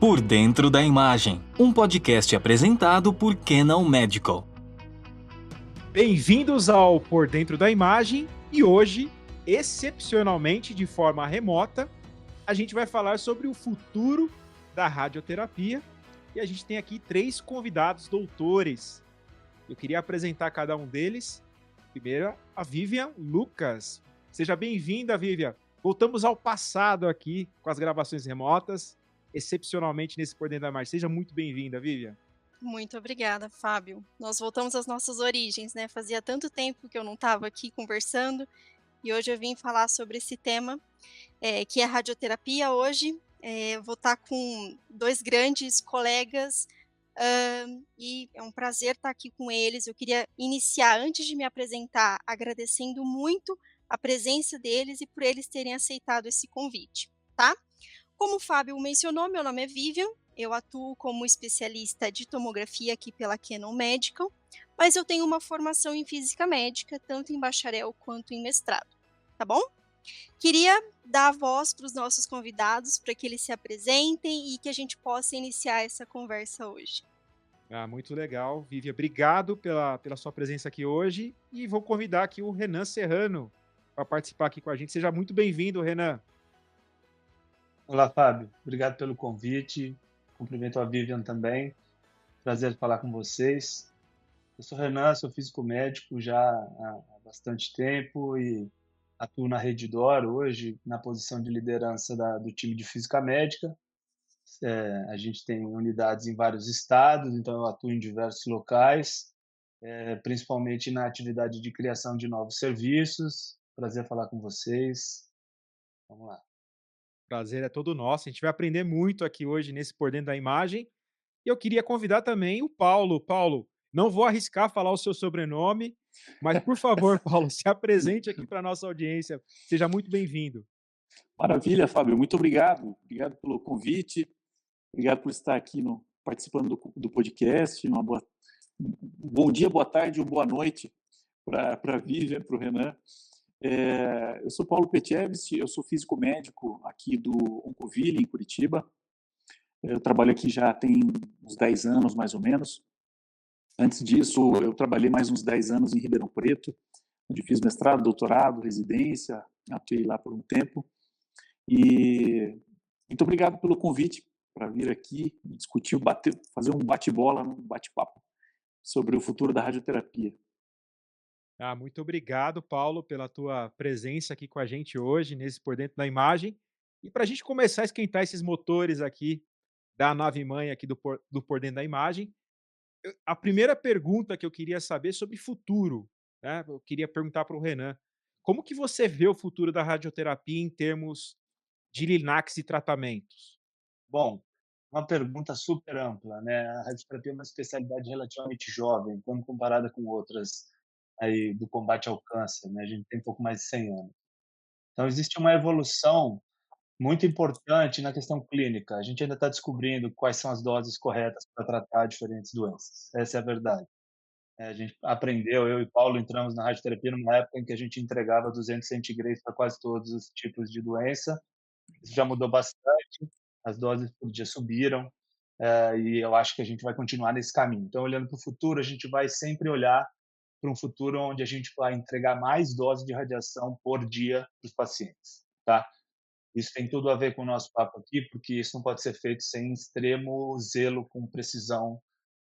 Por Dentro da Imagem, um podcast apresentado por Canal Medical. Bem-vindos ao Por Dentro da Imagem e hoje, excepcionalmente de forma remota, a gente vai falar sobre o futuro da radioterapia e a gente tem aqui 3 convidados doutores. Eu queria apresentar cada um deles. Primeiro, a Vivian Lucas. Seja bem-vinda, Vivian. Voltamos ao passado aqui com as gravações remotas, excepcionalmente nesse Por Dentro da Imagem. Seja muito bem-vinda, Vivian. Muito obrigada, Fábio. Nós voltamos às nossas origens, né? Fazia tanto tempo que eu não estava aqui conversando e hoje eu vim falar sobre esse tema, que é a radioterapia. Hoje eu vou estar com 2 grandes colegas e é um prazer estar aqui com eles. Eu queria iniciar, antes de me apresentar, agradecendo muito a presença deles e por eles terem aceitado esse convite, tá? Como o Fábio mencionou, meu nome é Vivian, eu atuo como especialista de tomografia aqui pela Canal Medical, mas eu tenho uma formação em física médica, tanto em bacharel quanto em mestrado, tá bom? Queria dar a voz para os nossos convidados, para que eles se apresentem e que a gente possa iniciar essa conversa hoje. Muito legal. Vivian, obrigado pela sua presença aqui hoje e vou convidar aqui o Renan Serrano para participar aqui com a gente. Seja muito bem-vindo, Renan. Olá, Fábio. Obrigado pelo convite. Cumprimento a Vivian também. Prazer falar com vocês. Eu sou Renan, sou físico médico já há bastante tempo e atuo na Rede D'Or hoje na posição de liderança do time de física médica. A gente tem unidades em vários estados, então eu atuo em diversos locais, principalmente na atividade de criação de novos serviços. Prazer falar com vocês. Vamos lá. Prazer é todo nosso. A gente vai aprender muito aqui hoje nesse Por Dentro da Imagem. E eu queria convidar também o Paulo. Paulo, não vou arriscar falar o seu sobrenome, mas por favor, Paulo, se apresente aqui para a nossa audiência. Seja muito bem-vindo. Maravilha, Fábio. Muito obrigado. Obrigado pelo convite. Obrigado por estar aqui participando do podcast. Um bom dia, boa tarde ou boa noite para a Vivian, para o Renan. Eu sou Paulo Petchevski, eu sou físico médico aqui do Oncoville, em Curitiba. Eu trabalho aqui já tem uns 10 anos, mais ou menos. Antes disso, eu trabalhei mais uns 10 anos em Ribeirão Preto, onde fiz mestrado, doutorado, residência, atuei lá por um tempo. E muito obrigado pelo convite para vir aqui discutir, fazer um bate-bola, um bate-papo sobre o futuro da radioterapia. Muito obrigado, Paulo, pela tua presença aqui com a gente hoje, nesse Por Dentro da Imagem. E para a gente começar a esquentar esses motores aqui da nave-mãe aqui do Por Dentro da Imagem, a primeira pergunta que eu queria saber sobre futuro, né? Eu queria perguntar para o Renan, como que você vê o futuro da radioterapia em termos de linares e tratamentos? Bom, uma pergunta super ampla, né? A radioterapia é uma especialidade relativamente jovem, quando comparada com outras aí do combate ao câncer, né? A gente tem um pouco mais de 100 anos. Então existe uma evolução muito importante na questão clínica. A gente ainda está descobrindo quais são as doses corretas para tratar diferentes doenças. Essa é a verdade. A gente aprendeu, eu e Paulo entramos na radioterapia numa época em que a gente entregava 200 centígrados para quase todos os tipos de doença. Isso já mudou bastante, as doses por dia subiram, e eu acho que a gente vai continuar nesse caminho. Então, olhando para o futuro, a gente vai sempre olhar para um futuro onde a gente vai entregar mais doses de radiação por dia para os pacientes, tá? Isso tem tudo a ver com o nosso papo aqui, porque isso não pode ser feito sem extremo zelo com precisão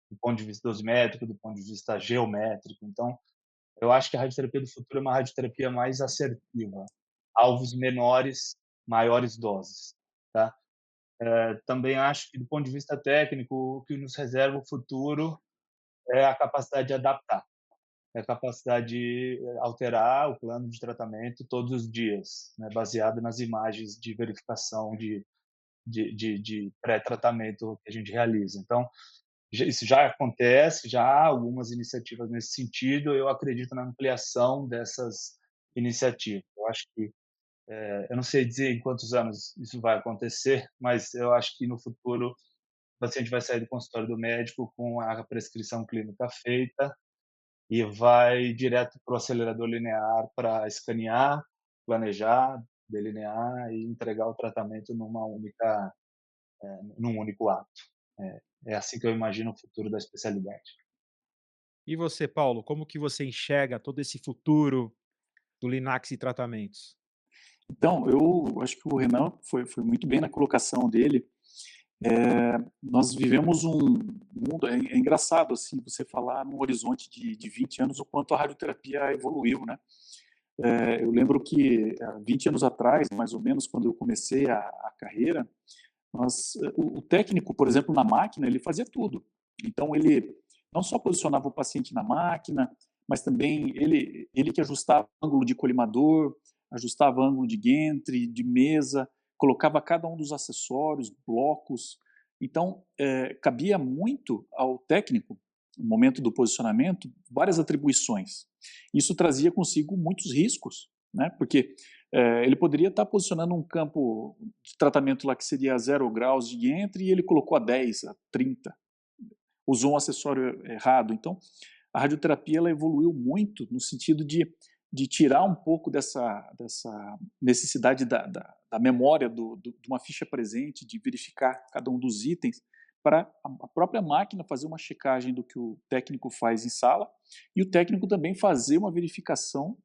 do ponto de vista dosimétrico, do ponto de vista geométrico. Então, eu acho que a radioterapia do futuro é uma radioterapia mais assertiva, alvos menores, maiores doses, tá? Também acho que, do ponto de vista técnico, o que nos reserva o futuro é a capacidade de adaptar, é a capacidade de alterar o plano de tratamento todos os dias, né, baseado nas imagens de verificação de pré-tratamento que a gente realiza. Então, isso já acontece, já há algumas iniciativas nesse sentido. Eu acredito na ampliação dessas iniciativas. Eu acho que eu não sei dizer em quantos anos isso vai acontecer, mas eu acho que no futuro o paciente vai sair do consultório do médico com a prescrição clínica feita e vai direto para o acelerador linear para escanear, planejar, delinear e entregar o tratamento numa única num único ato. É assim que eu imagino o futuro da especialidade. E você, Paulo, como que você enxerga todo esse futuro do Linax e tratamentos? Então, eu acho que o Renan foi muito bem na colocação dele. Nós vivemos um mundo, é engraçado assim, você falar num horizonte de 20 anos o quanto a radioterapia evoluiu, né? Eu lembro que há 20 anos atrás, mais ou menos, quando eu comecei a carreira, o técnico, por exemplo, na máquina, ele fazia tudo. Então, ele não só posicionava o paciente na máquina, mas também ele que ajustava o ângulo de colimador, ajustava o ângulo de gantry, de mesa, colocava cada um dos acessórios, blocos. Então, cabia muito ao técnico, no momento do posicionamento, várias atribuições. Isso trazia consigo muitos riscos, né? Porque ele poderia estar posicionando um campo de tratamento lá que seria a 0 graus de entry e ele colocou a 10, a 30. Usou um acessório errado. Então, a radioterapia ela evoluiu muito no sentido de tirar um pouco dessa necessidade da memória de uma ficha presente, de verificar cada um dos itens, para a própria máquina fazer uma checagem do que o técnico faz em sala e o técnico também fazer uma verificação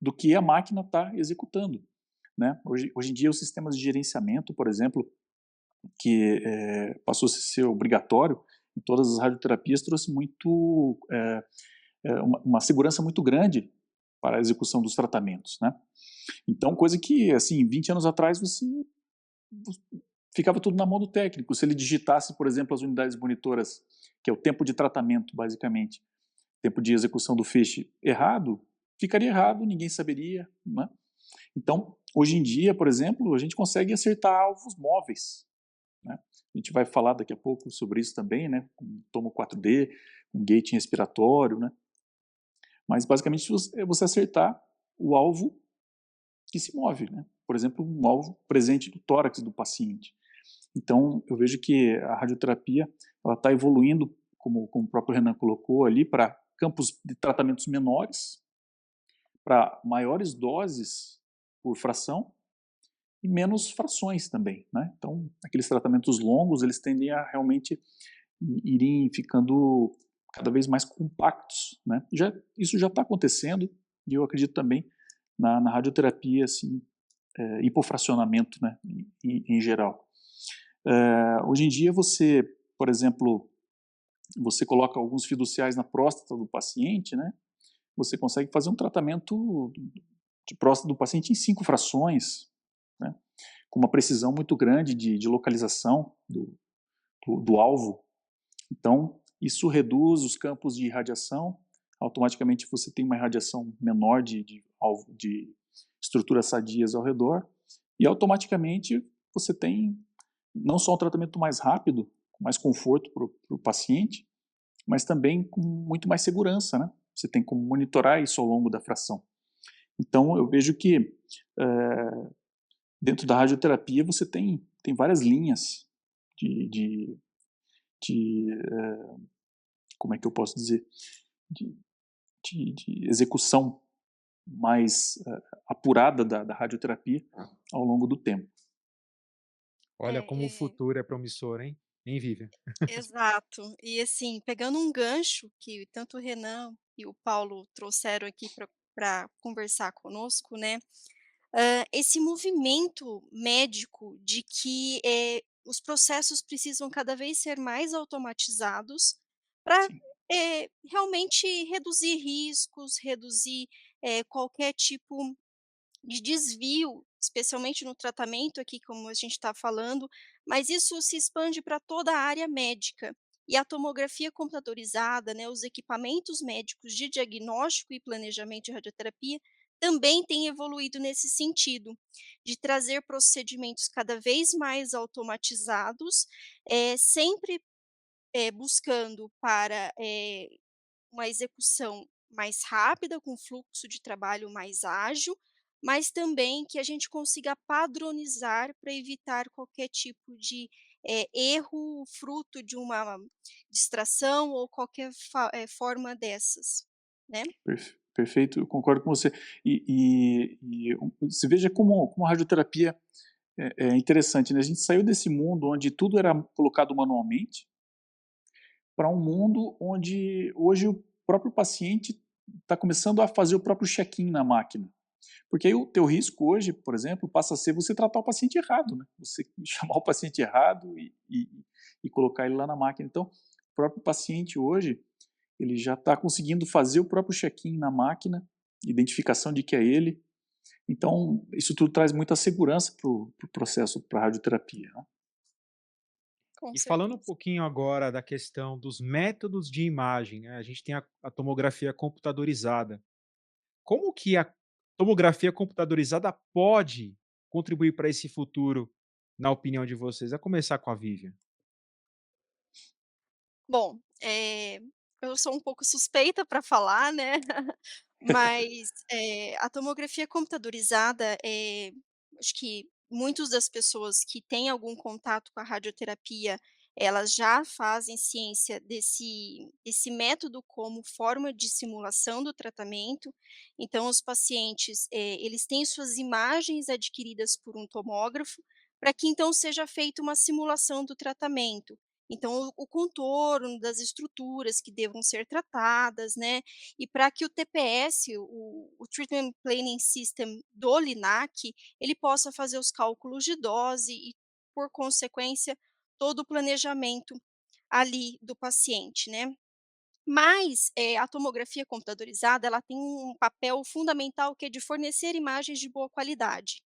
do que a máquina está executando. Né? Hoje em dia, os sistemas de gerenciamento, por exemplo, que passou a ser obrigatório em todas as radioterapias, trouxe uma segurança muito grande para a execução dos tratamentos. Né? Então, coisa que, assim, 20 anos atrás, você ficava tudo na mão do técnico. Se ele digitasse, por exemplo, as unidades monitoras, que é o tempo de tratamento, basicamente, tempo de execução do feixe errado, ficaria errado, ninguém saberia. Né? Então, hoje em dia, por exemplo, a gente consegue acertar alvos móveis. Né? A gente vai falar daqui a pouco sobre isso também, né? Com tomo 4D, um gating respiratório, né? Mas basicamente é você acertar o alvo que se move, né? Por exemplo, um alvo presente no tórax do paciente. Então, eu vejo que a radioterapia ela está evoluindo, como o próprio Renan colocou ali, para campos de tratamentos menores, para maiores doses por fração e menos frações também, né? Então, aqueles tratamentos longos, eles tendem a realmente irem ficando cada vez mais compactos, né? Isso já está acontecendo e eu acredito também na radioterapia, assim, hipofracionamento, né, em geral. Hoje em dia você, por exemplo, você coloca alguns fiduciais na próstata do paciente, né? Você consegue fazer um tratamento de próstata do paciente em 5 frações, né? Com uma precisão muito grande de localização do alvo. Então, isso reduz os campos de irradiação, automaticamente você tem uma irradiação menor de estruturas sadias ao redor, e automaticamente você tem não só um tratamento mais rápido, com mais conforto para o paciente, mas também com muito mais segurança, né? Você tem como monitorar isso ao longo da fração. Então, eu vejo que dentro da radioterapia você tem várias linhas de como é que eu posso dizer, de, de execução mais apurada da radioterapia ao longo do tempo. Olha como o É, é, futuro é promissor, hein? Hein, Vivian? exato. E assim, pegando um gancho que tanto o Renan e o Paulo trouxeram aqui para conversar conosco, né? Esse movimento médico de que os processos precisam cada vez ser mais automatizados para Sim, realmente reduzir riscos, reduzir qualquer tipo de desvio, especialmente no tratamento aqui, como a gente está falando, mas isso se expande para toda a área médica. E a tomografia computadorizada, né, os equipamentos médicos de diagnóstico e planejamento de radioterapia também têm evoluído nesse sentido, de trazer procedimentos cada vez mais automatizados, sempre buscando para uma execução mais rápida, com fluxo de trabalho mais ágil, mas também que a gente consiga padronizar para evitar qualquer tipo de erro fruto de uma distração ou qualquer forma dessas, né. perfeito, eu concordo com você. E você veja como a radioterapia É interessante, né? A gente saiu desse mundo onde tudo era colocado manualmente para um mundo onde hoje o próprio paciente está começando a fazer o próprio check-in na máquina. Porque aí o teu risco hoje, por exemplo, passa a ser você tratar o paciente errado, né? Você chamar o paciente errado e colocar ele lá na máquina. Então, o próprio paciente hoje, ele já está conseguindo fazer o próprio check-in na máquina, identificação de que é ele. Então, isso tudo traz muita segurança para o processo, para a radioterapia, né? Com E falando um certeza. pouquinho agora da questão dos métodos de imagem, né, a gente tem a tomografia computadorizada. Como que a tomografia computadorizada pode contribuir para esse futuro, na opinião de vocês? A começar com a Vivian. Bom, eu sou um pouco suspeita para falar, né, mas, a tomografia computadorizada, acho que muitos das pessoas que têm algum contato com a radioterapia, elas já fazem ciência desse método como forma de simulação do tratamento. Então os pacientes, eles têm suas imagens adquiridas por um tomógrafo, para que então seja feita uma simulação do tratamento. Então o contorno das estruturas que devam ser tratadas, né, e para que o TPS, o Treatment Planning System do LINAC, ele possa fazer os cálculos de dose e, por consequência, todo o planejamento ali do paciente, né. Mas, a tomografia computadorizada, ela tem um papel fundamental que é de fornecer imagens de boa qualidade,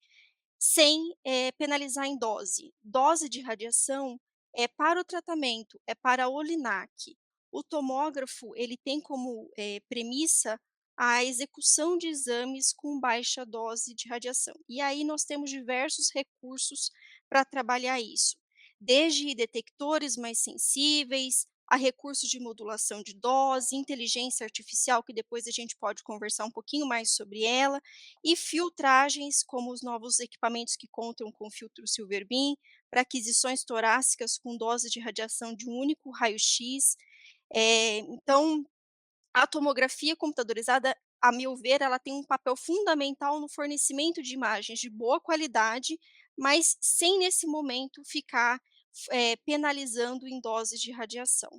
sem, penalizar em dose. Dose de radiação é para o tratamento, é para o LINAC. O tomógrafo, ele tem como, premissa a execução de exames com baixa dose de radiação. E aí nós temos diversos recursos para trabalhar isso, desde detectores mais sensíveis, a recursos de modulação de dose, inteligência artificial, que depois a gente pode conversar um pouquinho mais sobre ela, e filtragens, como os novos equipamentos que contam com filtro Silverbeam, para aquisições torácicas com dose de radiação de um único raio-x. Então, a tomografia computadorizada, a meu ver, ela tem um papel fundamental no fornecimento de imagens de boa qualidade, mas sem nesse momento ficar, penalizando em doses de radiação.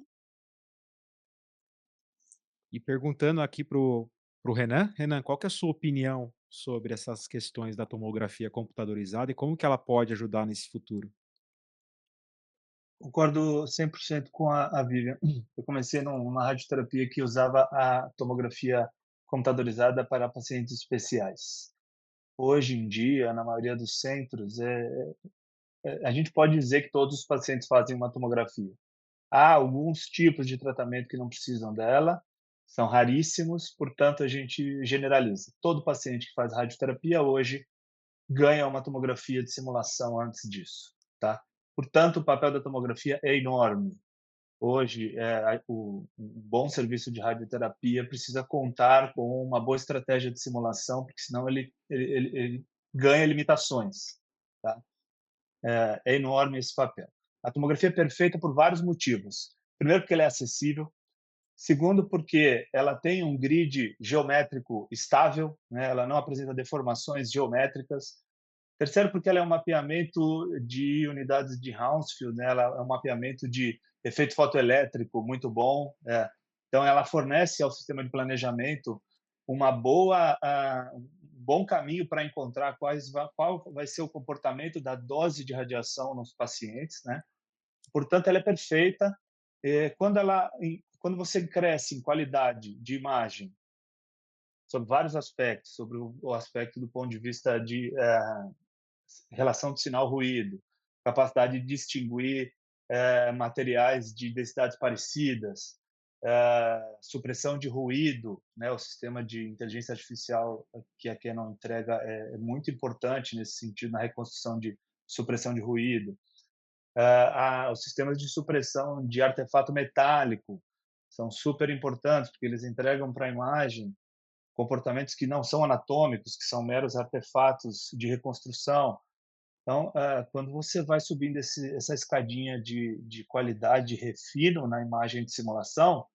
E perguntando aqui pro Renan. Renan, qual que é a sua opinião sobre essas questões da tomografia computadorizada e como que ela pode ajudar nesse futuro? Concordo 100% com a Vivian. Eu comecei numa radioterapia que usava a tomografia computadorizada para pacientes especiais. Hoje em dia, na maioria dos centros, a gente pode dizer que todos os pacientes fazem uma tomografia. Há alguns tipos de tratamento que não precisam dela, são raríssimos, portanto, a gente generaliza. Todo paciente que faz radioterapia hoje ganha uma tomografia de simulação antes disso, tá? Portanto, o papel da tomografia é enorme. Hoje, um bom serviço de radioterapia precisa contar com uma boa estratégia de simulação, porque senão ele ganha limitações, tá? É enorme esse papel. A tomografia é perfeita por vários motivos. Primeiro, porque ela é acessível. Segundo, porque ela tem um grid geométrico estável, né? Ela não apresenta deformações geométricas. Terceiro, porque ela é um mapeamento de unidades de Hounsfield, né? Ela é um mapeamento de efeito fotoelétrico muito bom. Então, ela fornece ao sistema de planejamento um bom caminho para encontrar qual vai ser o comportamento da dose de radiação nos pacientes, né? Portanto, ela é perfeita. Quando você cresce em qualidade de imagem, sobre vários aspectos, sobre o aspecto do ponto de vista de relação de sinal-ruído, capacidade de distinguir materiais de densidades parecidas, supressão de ruído, né? O sistema de inteligência artificial que a Canon entrega é muito importante nesse sentido, na reconstrução de supressão de ruído. Os sistemas de supressão de artefato metálico são super importantes, porque eles entregam para a imagem comportamentos que não são anatômicos, que são meros artefatos de reconstrução. Então, quando você vai subindo essa escadinha de qualidade e refino na imagem de simulação,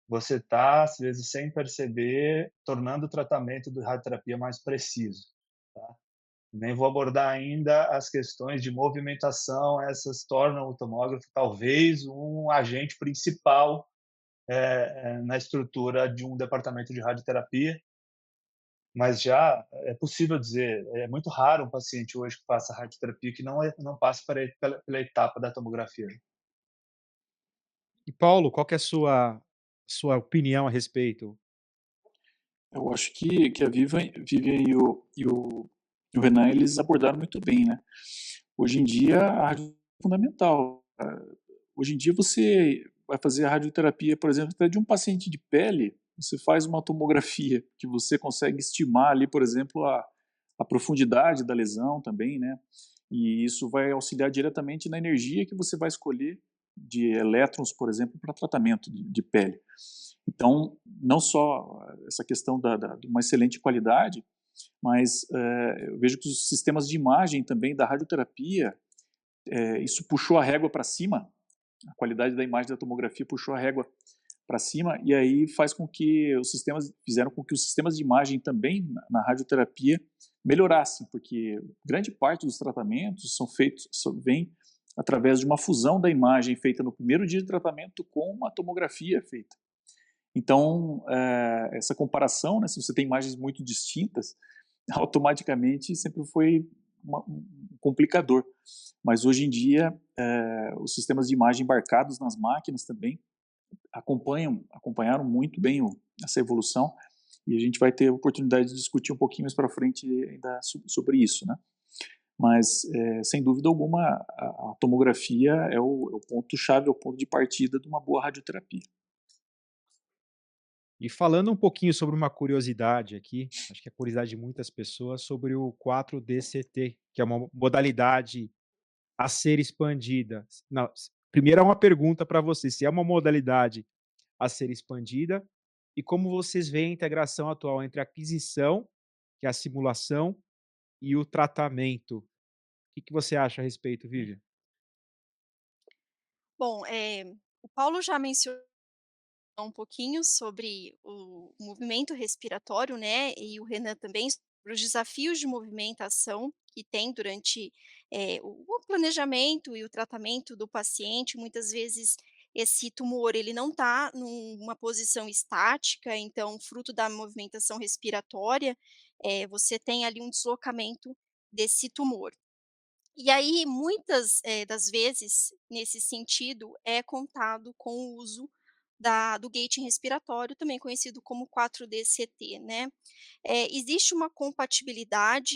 você está, às vezes, sem perceber, tornando o tratamento de radioterapia mais preciso. Tá? Nem vou abordar ainda as questões de movimentação, essas tornam o tomógrafo talvez um agente principal na estrutura de um departamento de radioterapia, mas já é possível dizer, é muito raro um paciente hoje que faça radioterapia que não passe pela etapa da tomografia. E Paulo, qual que é a sua opinião a respeito? Eu acho que a Vivian e o Renan, eles abordaram muito bem, né? Hoje em dia, a rádio é fundamental. Hoje em dia, você vai fazer a radioterapia, por exemplo, até de um paciente de pele, você faz uma tomografia, que você consegue estimar ali, por exemplo, a profundidade da lesão também, né? E isso vai auxiliar diretamente na energia que você vai escolher de elétrons, por exemplo, para tratamento de pele. Então, não só essa questão de uma excelente qualidade, mas eu vejo que os sistemas de imagem também da radioterapia, isso puxou a régua para cima, a qualidade da imagem da tomografia puxou a régua para cima, e aí fizeram com que os sistemas de imagem também na radioterapia melhorassem, porque grande parte dos tratamentos vem através de uma fusão da imagem feita no primeiro dia de tratamento com uma tomografia feita. Então, essa comparação, né, se você tem imagens muito distintas, automaticamente sempre foi um complicador. Mas hoje em dia, os sistemas de imagem embarcados nas máquinas também acompanharam muito bem essa evolução, e a gente vai ter a oportunidade de discutir um pouquinho mais para frente ainda sobre isso, né? Mas, sem dúvida alguma, a tomografia é o ponto-chave, é o ponto de partida de uma boa radioterapia. E falando um pouquinho sobre uma curiosidade aqui, acho que é a curiosidade de muitas pessoas sobre o 4DCT, que é uma modalidade a ser expandida. Não, primeiro é uma pergunta para você, se é uma modalidade a ser expandida e como vocês veem a integração atual entre a aquisição, que é a simulação, e o tratamento. O que que você acha a respeito, Vivian? Bom, o Paulo já mencionou um pouquinho sobre o movimento respiratório, né, e o Renan também, sobre os desafios de movimentação que tem durante, o planejamento e o tratamento do paciente. Muitas vezes esse tumor ele não está numa posição estática, então fruto da movimentação respiratória, você tem ali um deslocamento desse tumor. E aí, muitas, das vezes, nesse sentido, é contado com o uso do gating respiratório, também conhecido como 4DCT, né. Existe uma compatibilidade,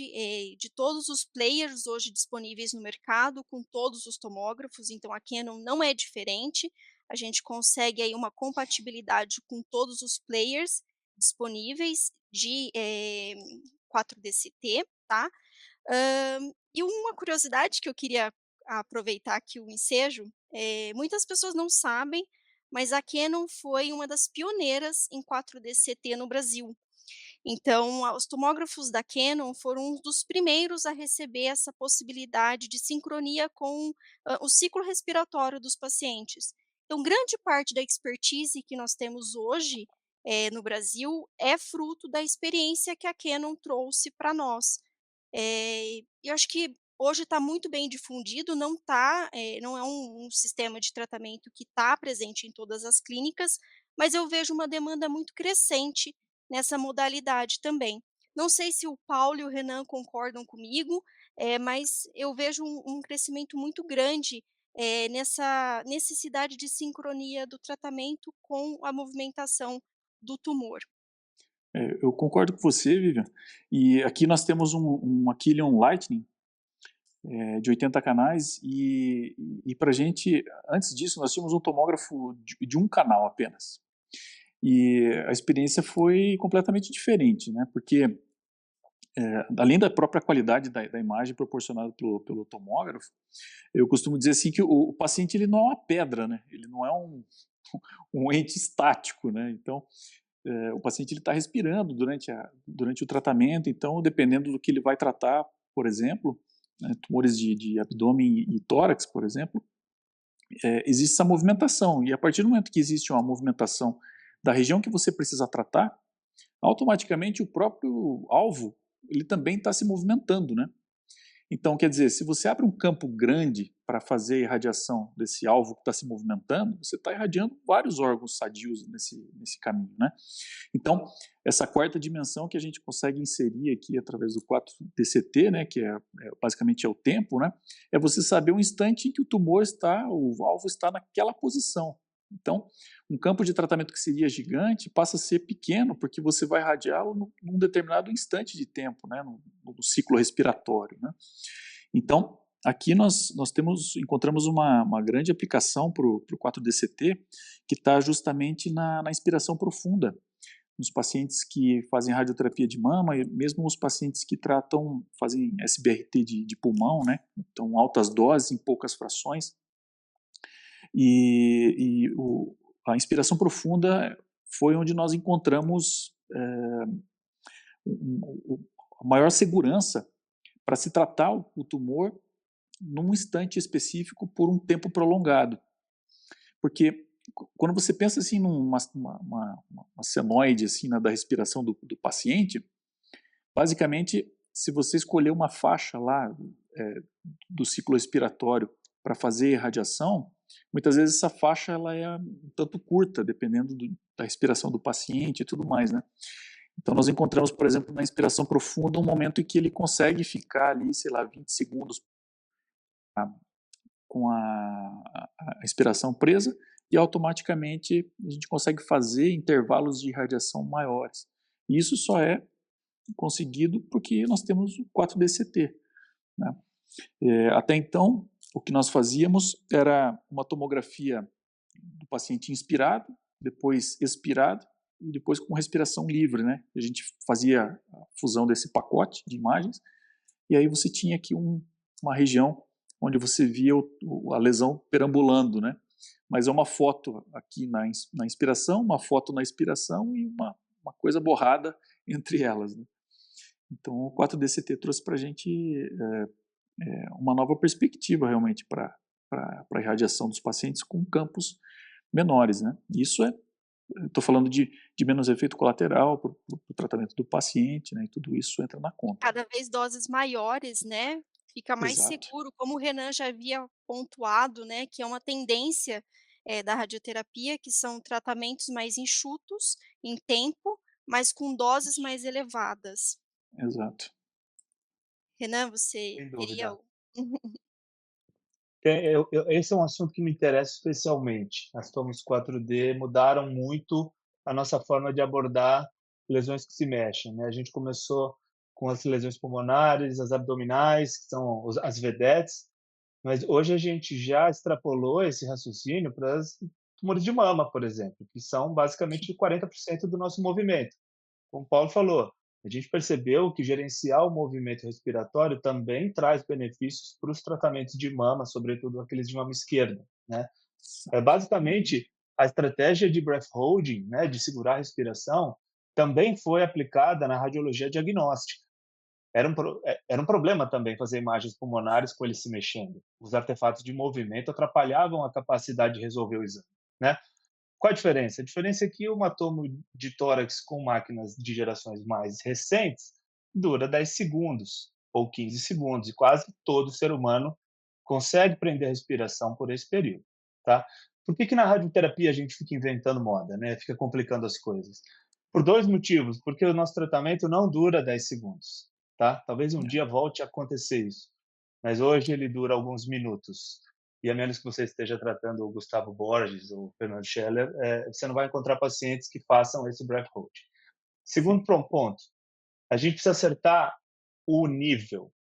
de todos os players hoje disponíveis no mercado com todos os tomógrafos, então a Canon não é diferente, a gente consegue aí uma compatibilidade com todos os players disponíveis de, 4DCT, tá. E uma curiosidade que eu queria aproveitar aqui o ensejo, muitas pessoas não sabem, mas a Canon foi uma das pioneiras em 4DCT no Brasil. Então, os tomógrafos da Canon foram um dos primeiros a receber essa possibilidade de sincronia com, o ciclo respiratório dos pacientes. Então, grande parte da expertise que nós temos hoje, no Brasil, é fruto da experiência que a Canon trouxe para nós. Eu acho que hoje está muito bem difundido, não é um sistema de tratamento que está presente em todas as clínicas, mas eu vejo uma demanda muito crescente nessa modalidade também. Não sei se o Paulo e o Renan concordam comigo, mas eu vejo um crescimento muito grande, nessa necessidade de sincronia do tratamento com a movimentação do tumor. Eu concordo com você, Vivian. E aqui nós temos um Aquilion Lightning de 80 canais e para gente, antes disso, nós tínhamos um tomógrafo de um canal apenas. E a experiência foi completamente diferente, né? Porque além da própria qualidade da imagem proporcionada pelo tomógrafo, eu costumo dizer assim que o paciente ele não é uma pedra, né? Ele não é um ente estático, né? Então o paciente ele está respirando durante o tratamento, então dependendo do que ele vai tratar, por exemplo, né, tumores de abdômen e tórax, por exemplo, existe essa movimentação, e a partir do momento que existe uma movimentação da região que você precisa tratar, automaticamente o próprio alvo ele também está se movimentando, né? Então, quer dizer, se você abre um campo grande para fazer a irradiação desse alvo que está se movimentando, você está irradiando vários órgãos sadios nesse caminho, né? Então, essa quarta dimensão que a gente consegue inserir aqui através do 4-DCT, né, que basicamente é o tempo, né, é você saber o instante em que o alvo está naquela posição. Então, um campo de tratamento que seria gigante passa a ser pequeno, porque você vai irradiá-lo num determinado instante de tempo, né, no ciclo respiratório, né. Então, aqui nós encontramos uma grande aplicação para o 4-DCT, que está justamente na inspiração profunda, nos pacientes que fazem radioterapia de mama, e mesmo os pacientes que fazem SBRT de pulmão, né, então altas doses em poucas frações. A inspiração profunda foi onde nós encontramos a maior segurança para se tratar o tumor num instante específico por um tempo prolongado. Porque quando você pensa assim numa senoide assim, da respiração do paciente, basicamente, se você escolher uma faixa lá do ciclo respiratório para fazer irradiação, muitas vezes essa faixa ela é um tanto curta, dependendo da respiração do paciente e tudo mais, né? Então nós encontramos, por exemplo, na inspiração profunda, um momento em que ele consegue ficar ali, sei lá, 20 segundos com a respiração presa e automaticamente a gente consegue fazer intervalos de irradiação maiores. E isso só é conseguido porque nós temos o 4-DCT, né? Até então, o que nós fazíamos era uma tomografia do paciente inspirado, depois expirado e depois com respiração livre, né? A gente fazia a fusão desse pacote de imagens e aí você tinha aqui uma região onde você via a lesão perambulando, né? Mas é uma foto aqui na inspiração, uma foto na expiração e uma coisa borrada entre elas, né? Então, o 4-DCT trouxe para a gente uma nova perspectiva, realmente, para a irradiação dos pacientes com campos menores, né? Isso estou falando de menos efeito colateral para o tratamento do paciente, né? E tudo isso entra na conta. Cada vez doses maiores, né, fica mais Exato. seguro, como o Renan já havia pontuado, né, que é uma tendência, da radioterapia, que são tratamentos mais enxutos em tempo, mas com doses mais elevadas. Exato. Renan, você Sem teria dúvida. o Esse é um assunto que me interessa especialmente. As tomas 4D mudaram muito a nossa forma de abordar lesões que se mexem, né? A gente começou com as lesões pulmonares, as abdominais, que são as vedetes, mas hoje a gente já extrapolou esse raciocínio para as tumores de mama, por exemplo, que são basicamente 40% do nosso movimento. Como o Paulo falou, a gente percebeu que gerenciar o movimento respiratório também traz benefícios para os tratamentos de mama, sobretudo aqueles de mama esquerda, né? Basicamente, a estratégia de breath holding, né, de segurar a respiração, também foi aplicada na radiologia diagnóstica. Era um problema também fazer imagens pulmonares com ele se mexendo. Os artefatos de movimento atrapalhavam a capacidade de resolver o exame, né? Qual a diferença? A diferença é que uma tomo de tórax com máquinas de gerações mais recentes dura 10 segundos ou 15 segundos, e quase todo ser humano consegue prender a respiração por esse período, tá? Por que na radioterapia a gente fica inventando moda, né? Fica complicando as coisas? Por dois motivos. Porque o nosso tratamento não dura 10 segundos, tá? Talvez um dia volte a acontecer isso, mas hoje ele dura alguns minutos. E a menos que você esteja tratando o Gustavo Borges ou o Fernando Scheller, você não vai encontrar pacientes que façam esse breath hold. Segundo ponto, a gente precisa acertar o nível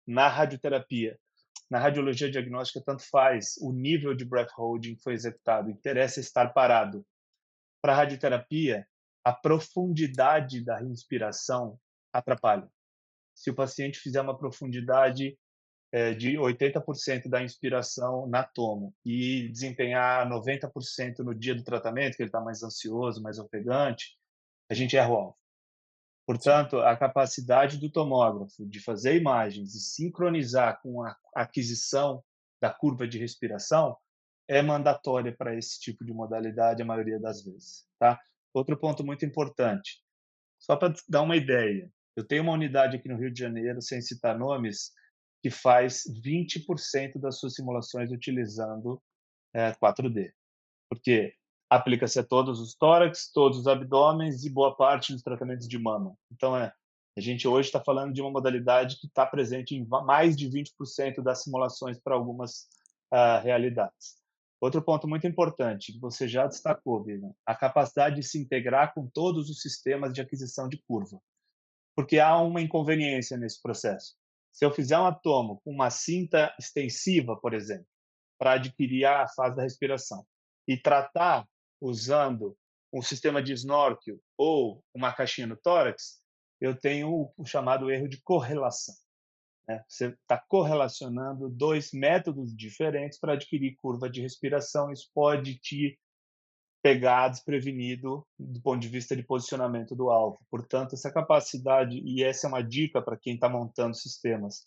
na radioterapia. Na radiologia diagnóstica, tanto faz o nível de breath holding que foi executado, interessa estar parado. Para a radioterapia, a profundidade da inspiração atrapalha. Se o paciente fizer uma profundidade de 80% da inspiração na tomo e desempenhar 90% no dia do tratamento, que ele está mais ansioso, mais ofegante, a gente erra o alvo. Portanto, a capacidade do tomógrafo de fazer imagens e sincronizar com a aquisição da curva de respiração é mandatória para esse tipo de modalidade a maioria das vezes, tá? Outro ponto muito importante, só para dar uma ideia, eu tenho uma unidade aqui no Rio de Janeiro, sem citar nomes, que faz 20% das suas simulações utilizando 4D, porque aplica-se a todos os tórax, todos os abdômenes e boa parte dos tratamentos de mama. Então, a gente hoje está falando de uma modalidade que está presente em mais de 20% das simulações para algumas realidades. Outro ponto muito importante, que você já destacou, Vivian, a capacidade de se integrar com todos os sistemas de aquisição de curva, porque há uma inconveniência nesse processo. Se eu fizer um atomo com uma cinta extensiva, por exemplo, para adquirir a fase da respiração, e tratar usando um sistema de snorkel ou uma caixinha no tórax, eu tenho o chamado erro de correlação. Você está correlacionando dois métodos diferentes para adquirir curva de respiração. Isso pode te pegar desprevenido do ponto de vista de posicionamento do alvo. Portanto, essa capacidade, e essa é uma dica para quem está montando sistemas,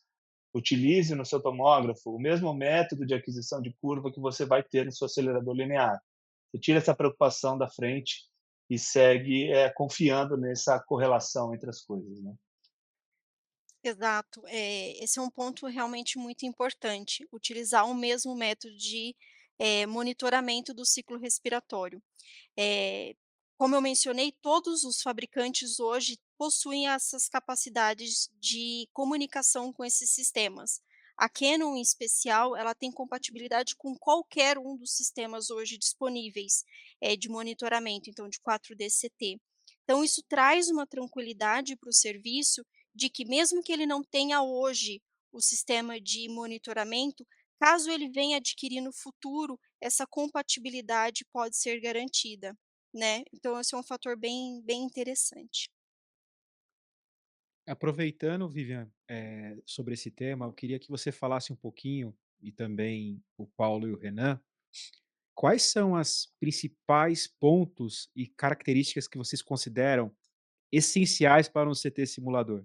utilize no seu tomógrafo o mesmo método de aquisição de curva que você vai ter no seu acelerador linear. Você tira essa preocupação da frente e segue confiando nessa correlação entre as coisas, né? Exato. Esse é um ponto realmente muito importante, utilizar o mesmo método de, monitoramento do ciclo respiratório. Eh, Como eu mencionei, todos os fabricantes hoje possuem essas capacidades de comunicação com esses sistemas. A Canon, em especial, ela tem compatibilidade com qualquer um dos sistemas hoje disponíveis, de monitoramento, então de 4D CT. Então isso traz uma tranquilidade para o serviço, de que mesmo que ele não tenha hoje o sistema de monitoramento, caso ele venha adquirir no futuro, essa compatibilidade pode ser garantida, né. Então esse é um fator bem interessante. Aproveitando, Vivian, sobre esse tema, eu queria que você falasse um pouquinho, e também o Paulo e o Renan, quais são as principais pontos e características que vocês consideram essenciais para um CT simulador?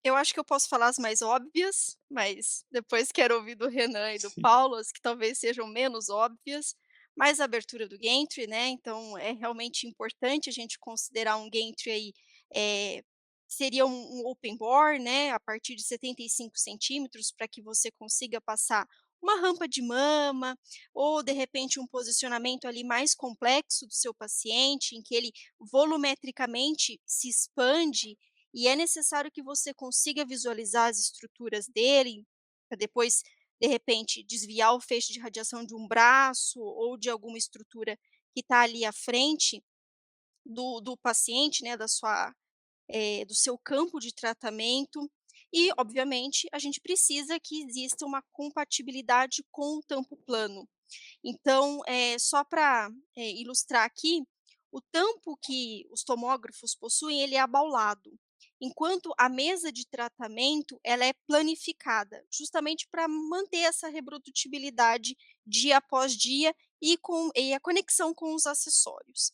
Eu acho que eu posso falar as mais óbvias, mas depois quero ouvir do Renan e do Sim. Paulo as que talvez sejam menos óbvias, mais a abertura do gantry, né, então é realmente importante a gente considerar um gantry aí, seria um open bore, né, a partir de 75 centímetros para que você consiga passar uma rampa de mama, ou de repente um posicionamento ali mais complexo do seu paciente, em que ele volumetricamente se expande e é necessário que você consiga visualizar as estruturas dele, para depois, de repente, desviar o feixe de radiação de um braço ou de alguma estrutura que está ali à frente do paciente, né, do seu campo de tratamento. E, obviamente, a gente precisa que exista uma compatibilidade com o tampo plano. Então, só para ilustrar aqui, o tampo que os tomógrafos possuem, ele é abaulado, enquanto a mesa de tratamento, ela é planificada, justamente para manter essa reprodutibilidade dia após dia e a conexão com os acessórios.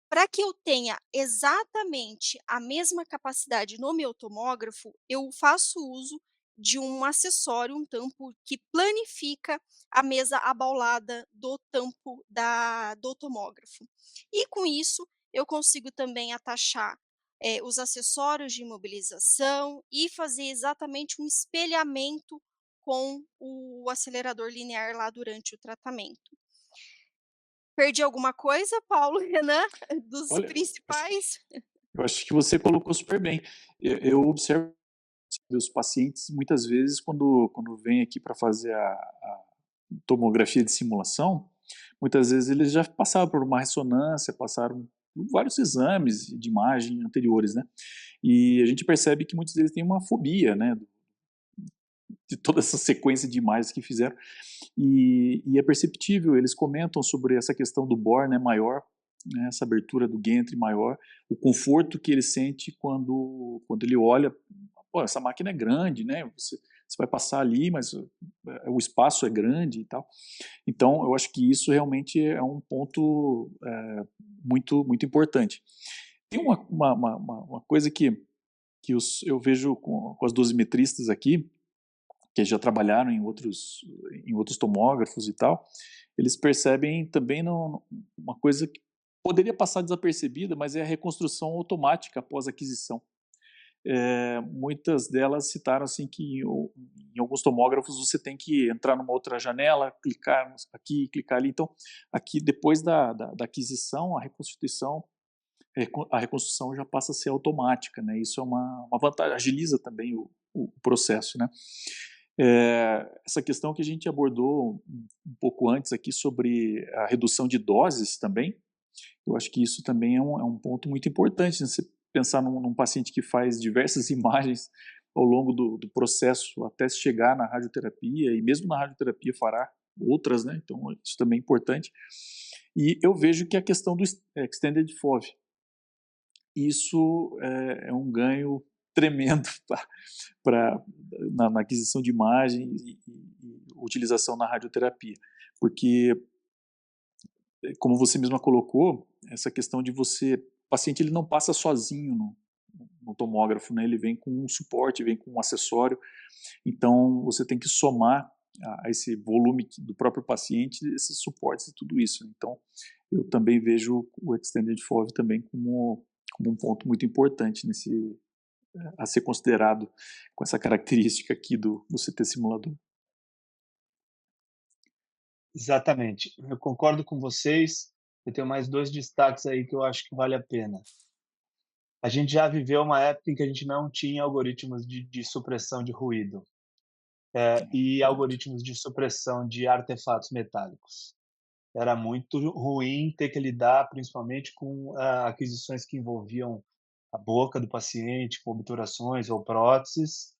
Para que eu tenha exatamente a mesma capacidade no meu tomógrafo, eu faço uso de um acessório, um tampo que planifica a mesa abaulada do tampo do tomógrafo. E com isso, eu consigo também atachar, os acessórios de imobilização e fazer exatamente um espelhamento com o acelerador linear lá durante o tratamento. Perdi alguma coisa, Paulo, Renan, dos Olha, principais? eu acho que você colocou super bem. Eu observo os pacientes, muitas vezes, quando vêm aqui para fazer a tomografia de simulação, muitas vezes eles já passaram por uma ressonância, passaram por vários exames de imagem anteriores, né? E a gente percebe que muitos deles têm uma fobia, né, de toda essa sequência de imagens que fizeram. E é perceptível, eles comentam sobre essa questão do bore, né, maior, né, essa abertura do gantry maior, o conforto que ele sente quando ele olha, pô, essa máquina é grande, né, você vai passar ali, mas o espaço é grande e tal. Então, eu acho que isso realmente é um ponto muito importante. Tem uma coisa que eu vejo com as dosimetristas aqui, que já trabalharam em outros tomógrafos e tal, eles percebem também uma coisa que poderia passar desapercebida, mas é a reconstrução automática após aquisição. muitas delas citaram assim que em alguns tomógrafos você tem que entrar numa outra janela, clicar aqui, clicar ali. Então, aqui depois da aquisição, a reconstrução já passa a ser automática, né? Isso é uma vantagem, agiliza também o processo, né? Essa questão que a gente abordou um pouco antes aqui sobre a redução de doses também, eu acho que isso também é um ponto muito importante, né? Você pensar num paciente que faz diversas imagens ao longo do processo até chegar na radioterapia, e mesmo na radioterapia fará outras, né? Então isso também é importante. E eu vejo que a questão do Extended FOV, isso é um ganho tremendo na aquisição de imagem e utilização na radioterapia, porque, como você mesma colocou, essa questão de o paciente ele não passa sozinho no tomógrafo, né? Ele vem com um suporte, vem com um acessório, então você tem que somar a esse volume do próprio paciente, esses suportes e tudo isso. Então, eu também vejo o Extended FOV também como um ponto muito importante a ser considerado com essa característica aqui do CT simulador. Exatamente. Eu concordo com vocês. Eu tenho mais 2 destaques aí que eu acho que vale a pena. A gente já viveu uma época em que a gente não tinha algoritmos de supressão de ruído, e Verdade. algoritmos de supressão de artefatos metálicos. Era muito ruim ter que lidar, principalmente com aquisições que envolviam a boca do paciente, com obturações ou próteses.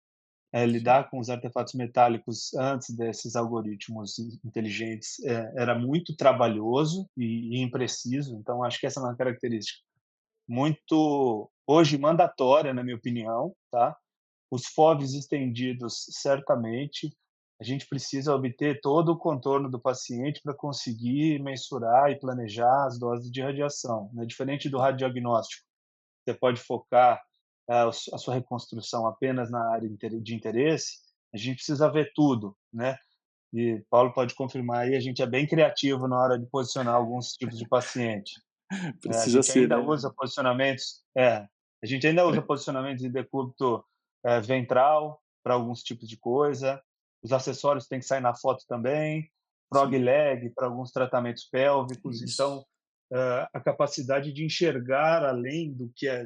Sim, Lidar com os artefatos metálicos antes desses algoritmos inteligentes era muito trabalhoso e impreciso. Então, acho que essa é uma característica muito, hoje, mandatória, na minha opinião, tá? Os FOVs estendidos, certamente, a gente precisa obter todo o contorno do paciente para conseguir mensurar e planejar as doses de radiação, né? Diferente do radiodiagnóstico, você pode focar a sua reconstrução apenas na área de interesse, a gente precisa ver tudo, né? E Paulo pode confirmar aí, a gente é bem criativo na hora de posicionar alguns tipos de paciente. A precisa gente ser, ainda né? usa posicionamentos a gente ainda usa posicionamentos em decúbito, ventral para alguns tipos de coisa, os acessórios têm que sair na foto também, frog Sim, leg para alguns tratamentos pélvicos, isso. então, a capacidade de enxergar além do que é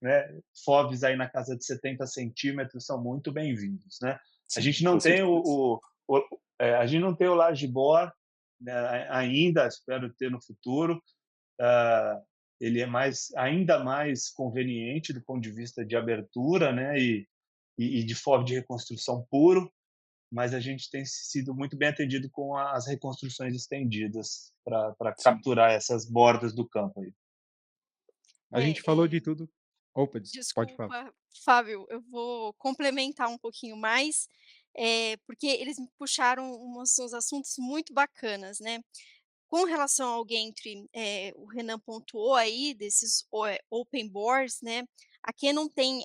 né, FOVs aí na casa de 70 centímetros são muito bem-vindos, né. A Sim, gente não com tem certeza. a gente não tem o large bore, né, ainda, espero ter no futuro, ah, ele é ainda mais conveniente do ponto de vista de abertura, né, e de forma de reconstrução puro, mas a gente tem sido muito bem atendido com as reconstruções estendidas para Sim. capturar essas bordas do campo aí. A É, gente falou de tudo. Opa, pode falar. desculpa, Fábio, eu vou complementar um pouquinho mais, porque eles me puxaram uns assuntos muito bacanas, né. Com relação ao Gantry, o Renan pontuou aí desses open bores, né, a Canon tem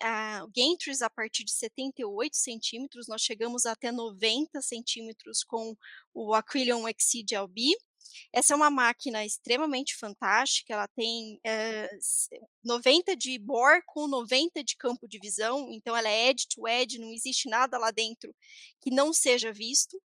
gantries a partir de 78 centímetros, nós chegamos até 90 centímetros com o Aquilion Exceed LB. Essa é uma máquina extremamente fantástica, ela tem, 90 de bore com 90 de campo de visão, então ela é edge to edge, não existe nada lá dentro que não seja visto.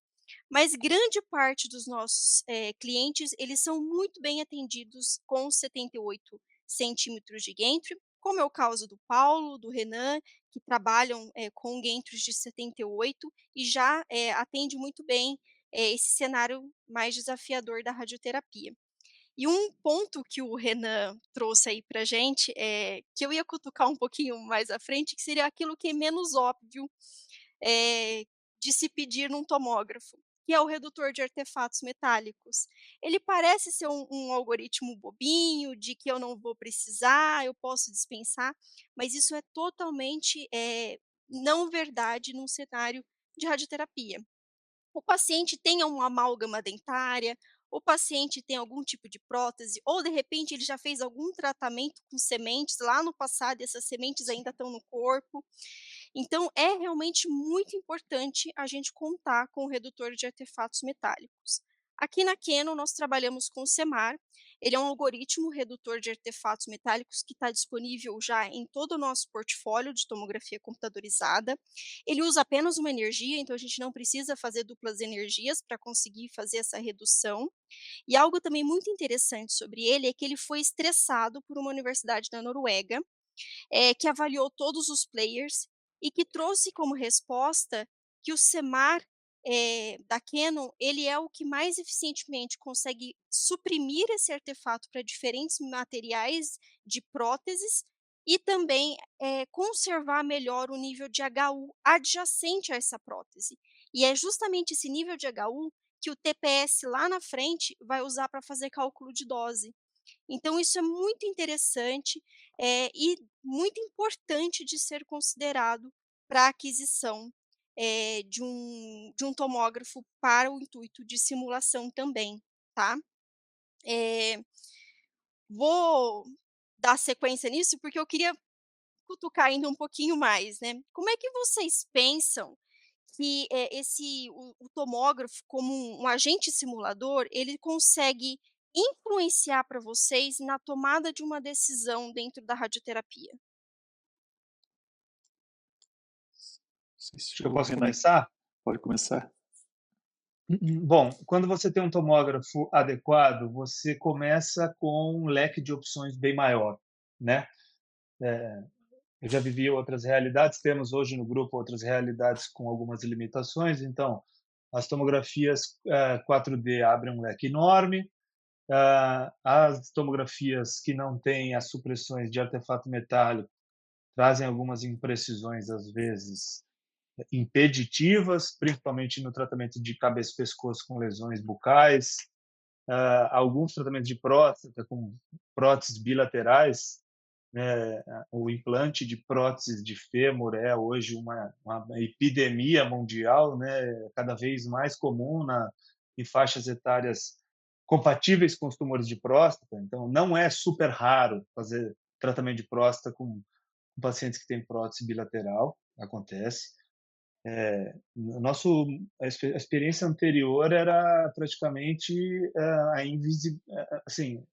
Mas grande parte dos nossos, clientes, eles são muito bem atendidos com 78 centímetros de gantry, como é o caso do Paulo, do Renan, que trabalham, com gantries de 78 e já, atende muito bem, esse cenário mais desafiador da radioterapia. E um ponto que o Renan trouxe aí pra gente, que eu ia cutucar um pouquinho mais à frente, que seria aquilo que é menos óbvio, eh, de se pedir num tomógrafo, que é o redutor de artefatos metálicos. Ele parece ser um algoritmo bobinho, de que eu não vou precisar, eu posso dispensar, mas isso é totalmente, não verdade num cenário de radioterapia. O paciente tenha uma amálgama dentária, o paciente tem algum tipo de prótese, ou de repente ele já fez algum tratamento com sementes lá no passado e essas sementes ainda estão no corpo. Então é realmente muito importante a gente contar com o redutor de artefatos metálicos. Aqui na Canon, nós trabalhamos com o CEMAR. Ele é um algoritmo redutor de artefatos metálicos que está disponível já em todo o nosso portfólio de tomografia computadorizada. Ele usa apenas uma energia, então a gente não precisa fazer duplas energias para conseguir fazer essa redução. E algo também muito interessante sobre ele é que ele foi estressado por uma universidade da Noruega, que avaliou todos os players e que trouxe como resposta que o CEMAR, da Canon, ele é o que mais eficientemente consegue suprimir esse artefato para diferentes materiais de próteses e também, conservar melhor o nível de HU adjacente a essa prótese. E é justamente esse nível de HU que o TPS lá na frente vai usar para fazer cálculo de dose. Então isso é muito interessante, e muito importante de ser considerado para a aquisição, de um tomógrafo para o intuito de simulação também, tá. Eh, Vou dar sequência nisso, porque eu queria cutucar ainda um pouquinho mais, né. Como é que vocês pensam que, o tomógrafo como um agente simulador, ele consegue influenciar para vocês na tomada de uma decisão dentro da radioterapia? Não sei se Acho que eu chegou a posso ver, né? começar? Pode começar. Bom, quando você tem um tomógrafo adequado, você começa com um leque de opções bem maior, né? Eu já vivi outras realidades, temos hoje no grupo outras realidades com algumas limitações, então as tomografias 4D abrem um leque enorme, as tomografias que não têm as supressões de artefato metálico trazem algumas imprecisões, às vezes, impeditivas, principalmente no tratamento de cabeça e pescoço com lesões bucais, alguns tratamentos de próstata com próteses bilaterais, né, o implante de próteses de fêmur é hoje uma epidemia mundial, né, cada vez mais comum em faixas etárias compatíveis com os tumores de próstata. Então, não é super raro fazer tratamento de próstata com pacientes que têm prótese bilateral, acontece. A experiência anterior era praticamente assim,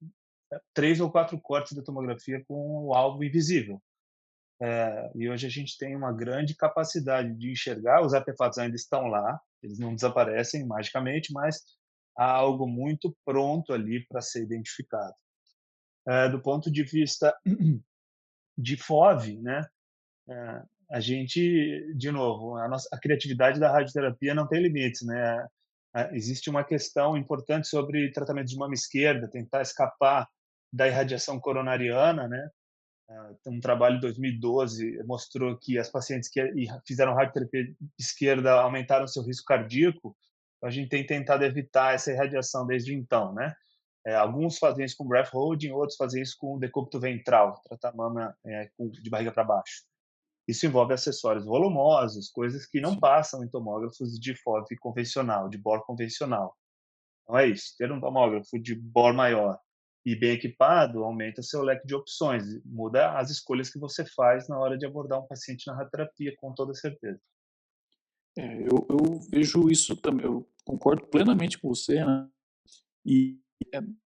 3 ou 4 cortes da tomografia com o alvo invisível. E hoje a gente tem uma grande capacidade de enxergar, os artefatos ainda estão lá, eles não desaparecem magicamente, mas há algo muito pronto ali para ser identificado. Do ponto de vista de FOV, né, a gente, de novo, a criatividade da radioterapia não tem limites, né? Existe uma questão importante sobre tratamento de mama esquerda, tentar escapar da irradiação coronariana, né? Um trabalho de 2012 mostrou que as pacientes que fizeram radioterapia esquerda aumentaram seu risco cardíaco. Então, a gente tem tentado evitar essa irradiação desde então, né? Alguns fazem isso com breath holding, outros fazem isso com decúbito ventral, tratar a mama de barriga para baixo. Isso envolve acessórios volumosos, coisas que não Sim. passam em tomógrafos de FOV convencional, de bore convencional. Então é isso, ter um tomógrafo de bore maior e bem equipado aumenta seu leque de opções, muda as escolhas que você faz na hora de abordar um paciente na radioterapia, com toda certeza. Eu vejo isso também, eu concordo plenamente com você, né? E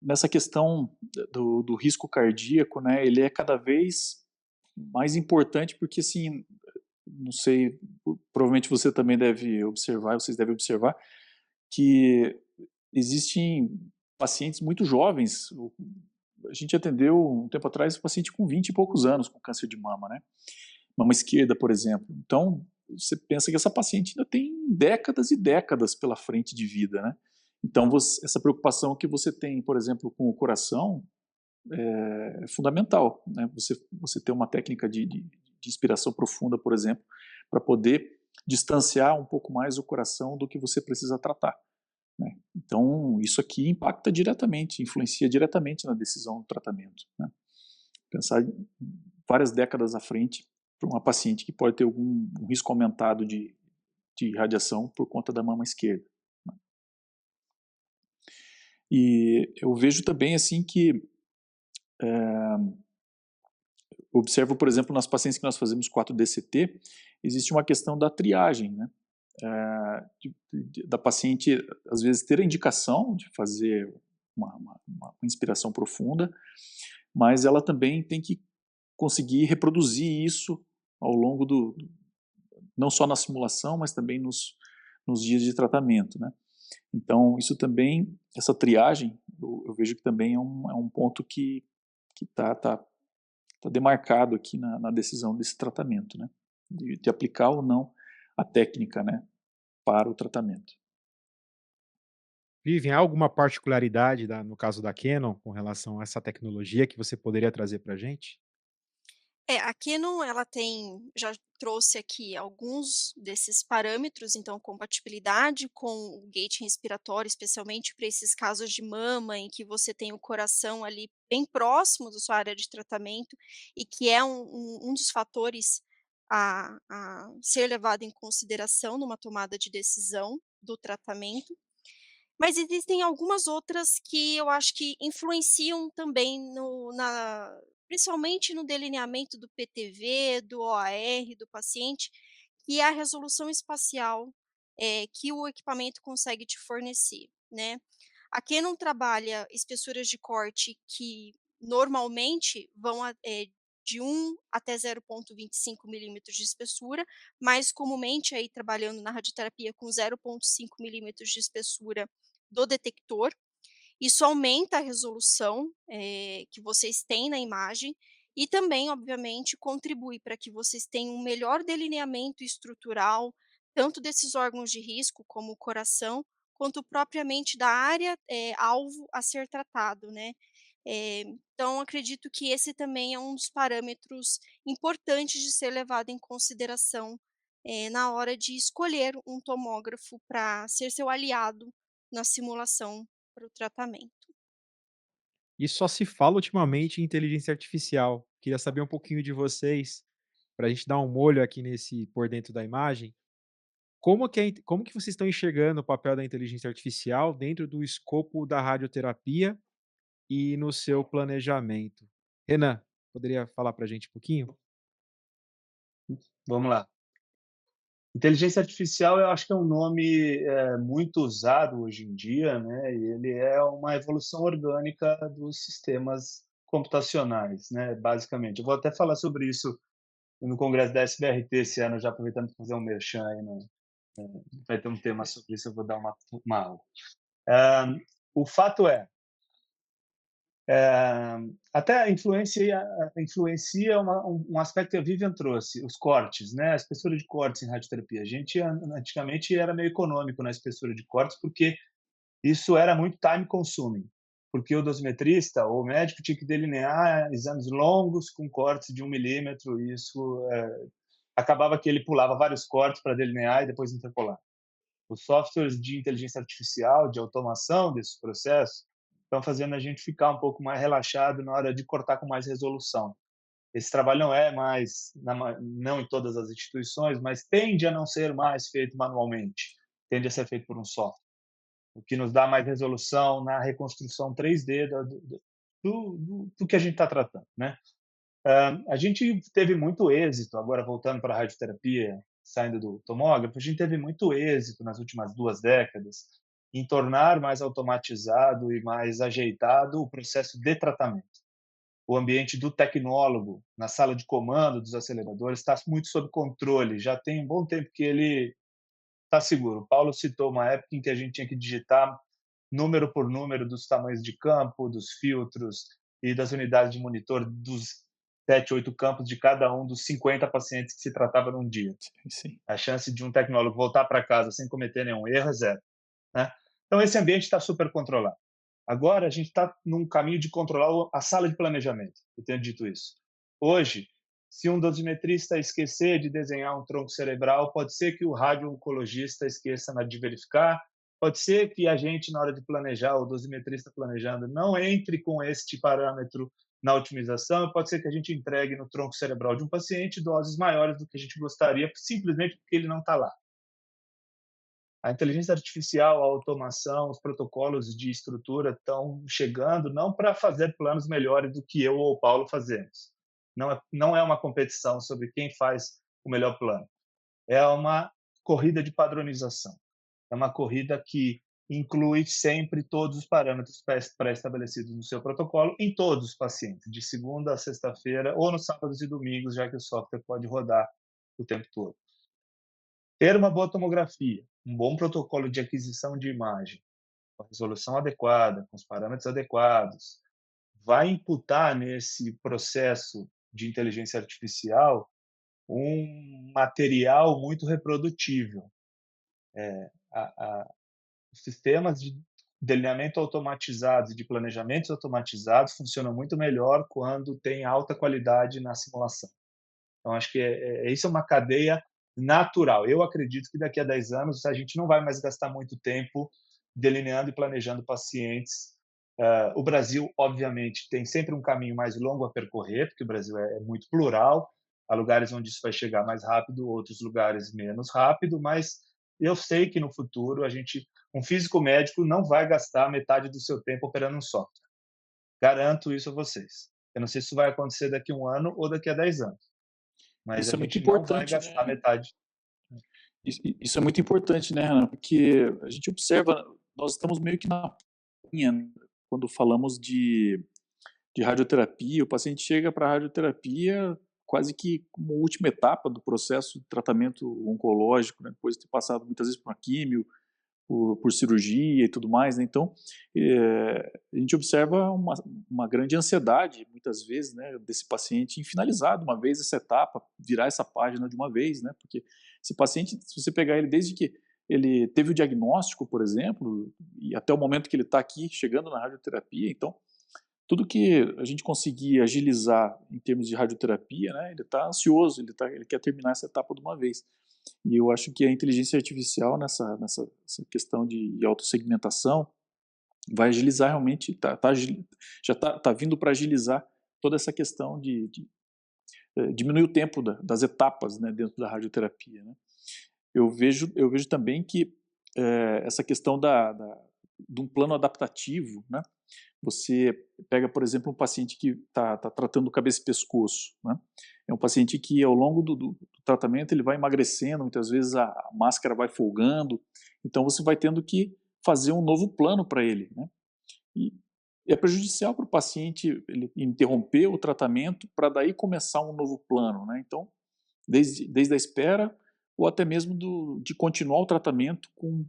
nessa questão do risco cardíaco, né, ele é cada vez mais importante porque, assim, não sei, provavelmente você também deve observar, vocês devem observar, que existem pacientes muito jovens. A gente atendeu um tempo atrás um paciente com 20 e poucos anos com câncer de mama, né? Mama esquerda, por exemplo. Então, você pensa que essa paciente ainda tem décadas e décadas pela frente de vida, né? Então, essa preocupação que você tem, por exemplo, com o coração é fundamental, né? Você ter uma técnica de inspiração profunda, por exemplo, para poder distanciar um pouco mais o coração do que você precisa tratar, né? Então, isso aqui impacta diretamente, influencia diretamente na decisão do tratamento, né? Pensar várias décadas à frente para uma paciente que pode ter algum risco aumentado de radiação por conta da mama esquerda, né? E eu vejo também assim que observo, por exemplo, nas pacientes que nós fazemos 4DCT, existe uma questão da triagem, né? da paciente, às vezes, ter a indicação de fazer uma inspiração profunda, mas ela também tem que conseguir reproduzir isso ao longo não só na simulação, mas também nos dias de tratamento, né? Então, isso também, essa triagem, eu vejo que também é um ponto que está demarcado aqui na decisão desse tratamento, né? De aplicar ou não a técnica, né, para o tratamento. Vivian, há alguma particularidade no caso da Canon com relação a essa tecnologia que você poderia trazer para a gente? A Canon ela já trouxe aqui alguns desses parâmetros, então compatibilidade com o gate respiratório, especialmente para esses casos de mama em que você tem o coração ali bem próximo da sua área de tratamento e que é um dos fatores a ser levado em consideração numa tomada de decisão do tratamento. Mas existem algumas outras que eu acho que influenciam também principalmente no delineamento do PTV, do OAR do paciente, que é a resolução espacial, que o equipamento consegue te fornecer, né. A Canon trabalha espessuras de corte que normalmente de 1 até 0,25 milímetros de espessura, mais comumente aí trabalhando na radioterapia com 0,5 milímetros de espessura do detector. Isso aumenta a resolução, que vocês têm na imagem e também, obviamente, contribui para que vocês tenham um melhor delineamento estrutural, tanto desses órgãos de risco, como o coração, quanto propriamente da área, alvo a ser tratado, né. Então acredito que esse também é um dos parâmetros importantes de ser levado em consideração, na hora de escolher um tomógrafo para ser seu aliado na simulação para o tratamento. E só se fala ultimamente em inteligência artificial. Queria saber um pouquinho de vocês, para a gente dar um molho aqui nesse por dentro da imagem. Como que vocês estão enxergando o papel da inteligência artificial dentro do escopo da radioterapia e no seu planejamento? Renan, poderia falar para a gente um pouquinho? Vamos lá. Inteligência artificial, eu acho que é um nome muito usado hoje em dia, né? E ele é uma evolução orgânica dos sistemas computacionais, né? Basicamente. Eu vou até falar sobre isso no congresso da SBRT esse ano, já aproveitando para fazer um merchan aí, vai ter um tema sobre isso, eu vou dar uma aula. Ah, o fato é, eh, até influencia um aspecto que a Vivian trouxe, os cortes, né, a espessura de cortes em radioterapia. A gente antigamente era meio econômico na espessura de cortes, porque isso era muito time consuming, porque o dosimetrista ou o médico tinha que delinear exames longos com cortes de 1 milímetro, e isso acabava que ele pulava vários cortes para delinear e depois interpolar. Os softwares de inteligência artificial, de automação desses processos, estão fazendo a gente ficar um pouco mais relaxado na hora de cortar com mais resolução. Esse trabalho não é mais, não em todas as instituições, mas tende a não ser mais feito manualmente, tende a ser feito por um software, o que nos dá mais resolução na reconstrução 3D do que a gente está tratando, né? A gente teve muito êxito, agora voltando para a radioterapia, saindo do tomógrafo, a gente teve muito êxito nas últimas 2 décadas em tornar mais automatizado e mais ajeitado o processo de tratamento. O ambiente do tecnólogo, na sala de comando dos aceleradores, está muito sob controle, já tem um bom tempo que ele está seguro. O Paulo citou uma época em que a gente tinha que digitar número por número dos tamanhos de campo, dos filtros e das unidades de monitor dos 7, 8 campos de cada um dos 50 pacientes que se tratava num dia. Sim. A chance de um tecnólogo voltar para casa sem cometer nenhum erro é zero, né? Então esse ambiente está super controlado. Agora a gente está num caminho de controlar a sala de planejamento. Eu tenho dito isso. Hoje, se um dosimetrista esquecer de desenhar um tronco cerebral, pode ser que o radio-oncologista esqueça de verificar, pode ser que a gente, na hora de planejar, o dosimetrista planejando, não entre com este parâmetro na otimização, pode ser que a gente entregue no tronco cerebral de um paciente doses maiores do que a gente gostaria, simplesmente porque ele não está lá. A inteligência artificial, a automação, os protocolos de estrutura estão chegando não para fazer planos melhores do que eu ou o Paulo fazemos. Não é uma competição sobre quem faz o melhor plano. É uma corrida de padronização. É uma corrida que inclui sempre todos os parâmetros pré-estabelecidos no seu protocolo em todos os pacientes, de segunda a sexta-feira ou nos sábados e domingos, já que o software pode rodar o tempo todo. Ter uma boa tomografia, um bom protocolo de aquisição de imagem, com a resolução adequada, com os parâmetros adequados, vai imputar nesse processo de inteligência artificial um material muito reprodutível. Os sistemas de delineamento automatizados e de planejamentos automatizados funcionam muito melhor quando tem alta qualidade na simulação. Então, acho que isso é uma cadeia natural. Eu acredito que daqui a 10 anos a gente não vai mais gastar muito tempo delineando e planejando pacientes. O Brasil, obviamente, tem sempre um caminho mais longo a percorrer, porque o Brasil é muito plural. Há lugares onde isso vai chegar mais rápido, outros lugares menos rápido, mas eu sei que no futuro um físico médico não vai gastar metade do seu tempo operando um software. Garanto isso a vocês. Eu não sei se isso vai acontecer daqui a 1 ano ou daqui a 10 anos, mas Isso a é muito gente não vai importante, gastar né? metade. Isso é muito importante, né, Renan? Porque a gente observa, nós estamos meio que na linha, né, quando falamos de radioterapia, o paciente chega para a radioterapia quase que como última etapa do processo de tratamento oncológico, né, depois de ter passado muitas vezes por uma químio, por cirurgia e tudo mais, né? Então, a gente observa uma grande ansiedade, muitas vezes, né, desse paciente em finalizar de uma vez essa etapa, virar essa página de uma vez, né? Porque esse paciente, se você pegar ele desde que ele teve o diagnóstico, por exemplo, e até o momento que ele está aqui chegando na radioterapia, então, tudo que a gente conseguir agilizar em termos de radioterapia, né, ele está ansioso, ele quer terminar essa etapa de uma vez. E eu acho que a inteligência artificial nessa questão de autossegmentação vai agilizar realmente, já está vindo para agilizar toda essa questão de diminuir o tempo das etapas, né, dentro da radioterapia, né. Eu vejo também que essa questão de um plano adaptativo, né. Você pega, por exemplo, um paciente que está tratando cabeça e pescoço, né? É um paciente que, ao longo do tratamento, ele vai emagrecendo, muitas vezes a máscara vai folgando, então você vai tendo que fazer um novo plano para ele, né? E é prejudicial para o paciente ele interromper o tratamento para daí começar um novo plano, né? Então, desde a espera ou até mesmo de continuar o tratamento com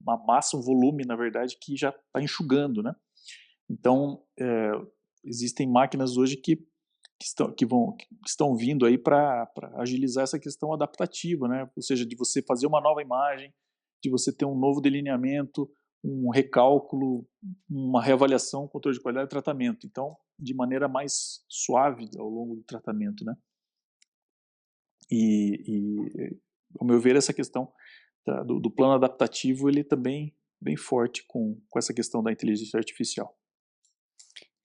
uma massa, um volume, na verdade, que já está enxugando, né? Então, existem máquinas hoje que estão vindo aí para agilizar essa questão adaptativa, né? Ou seja, de você fazer uma nova imagem, de você ter um novo delineamento, um recálculo, uma reavaliação, controle de qualidade e tratamento. Então, de maneira mais suave ao longo do tratamento, né? Ao meu ver, essa questão do plano adaptativo, ele também bem forte com essa questão da inteligência artificial.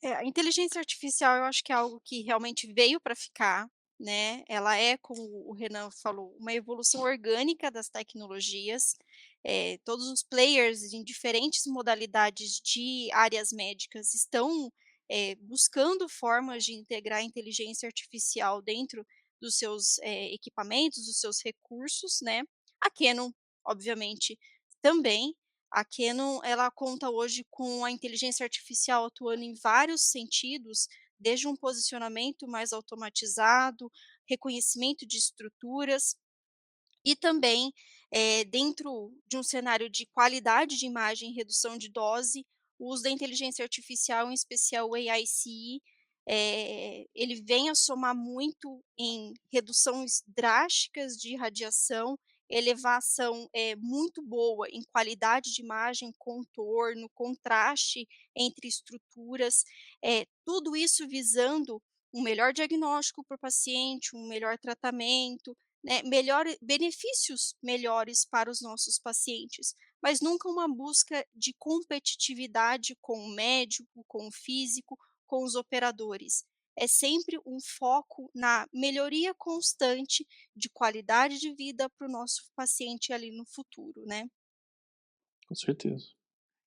A inteligência artificial eu acho que é algo que realmente veio para ficar, né, ela é, como o Renan falou, uma evolução orgânica das tecnologias, todos os players em diferentes modalidades de áreas médicas estão, buscando formas de integrar a inteligência artificial dentro dos seus, equipamentos, dos seus recursos, né. A Canon, obviamente, também. A Canon, ela conta hoje com a inteligência artificial atuando em vários sentidos, desde um posicionamento mais automatizado, reconhecimento de estruturas e também, dentro de um cenário de qualidade de imagem e redução de dose, o uso da inteligência artificial, em especial o AICE, ele vem a somar muito em reduções drásticas de radiação, elevação, muito boa em qualidade de imagem, contorno, contraste entre estruturas, tudo isso visando um melhor diagnóstico para o paciente, um melhor tratamento, né, benefícios melhores para os nossos pacientes, mas nunca uma busca de competitividade com o médico, com o físico, com os operadores. É sempre um foco na melhoria constante de qualidade de vida para o nosso paciente ali no futuro, né. Com certeza.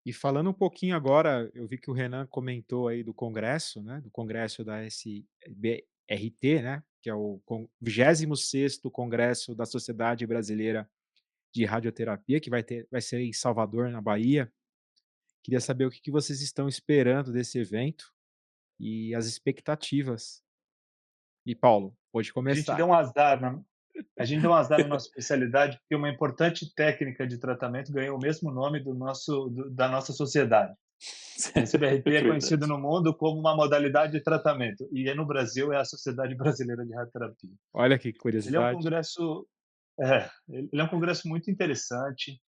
E falando um pouquinho agora, eu vi que o Renan comentou aí do congresso, né, do congresso da SBRT, né, que é o 26º Congresso da Sociedade Brasileira de radioterapia, que vai ser em Salvador, na Bahia. Queria saber o que vocês estão esperando desse evento e as expectativas. E Paulo, pode A gente começar. deu um azar na nossa especialidade, porque uma importante técnica de tratamento ganhou o mesmo nome da nossa sociedade. A É SBRT é conhecido verdade. no mundo como uma modalidade de tratamento, e no Brasil é a Sociedade Brasileira de Radioterapia. Olha que Ele é um curiosidade. congresso ele é um congresso muito interessante,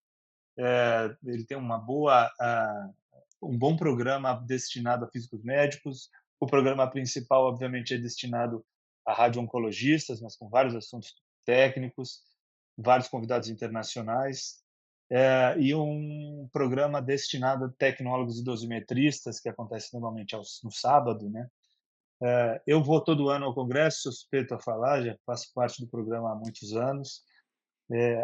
ele tem um bom programa destinado a físicos médicos. O programa principal, obviamente, é destinado a radio-oncologistas, mas com vários assuntos técnicos, vários convidados internacionais, e um programa destinado a tecnólogos e dosimetristas, que acontece normalmente no sábado, né? Eu vou todo ano ao congresso, sou suspeito a falar, já faço parte do programa há muitos anos.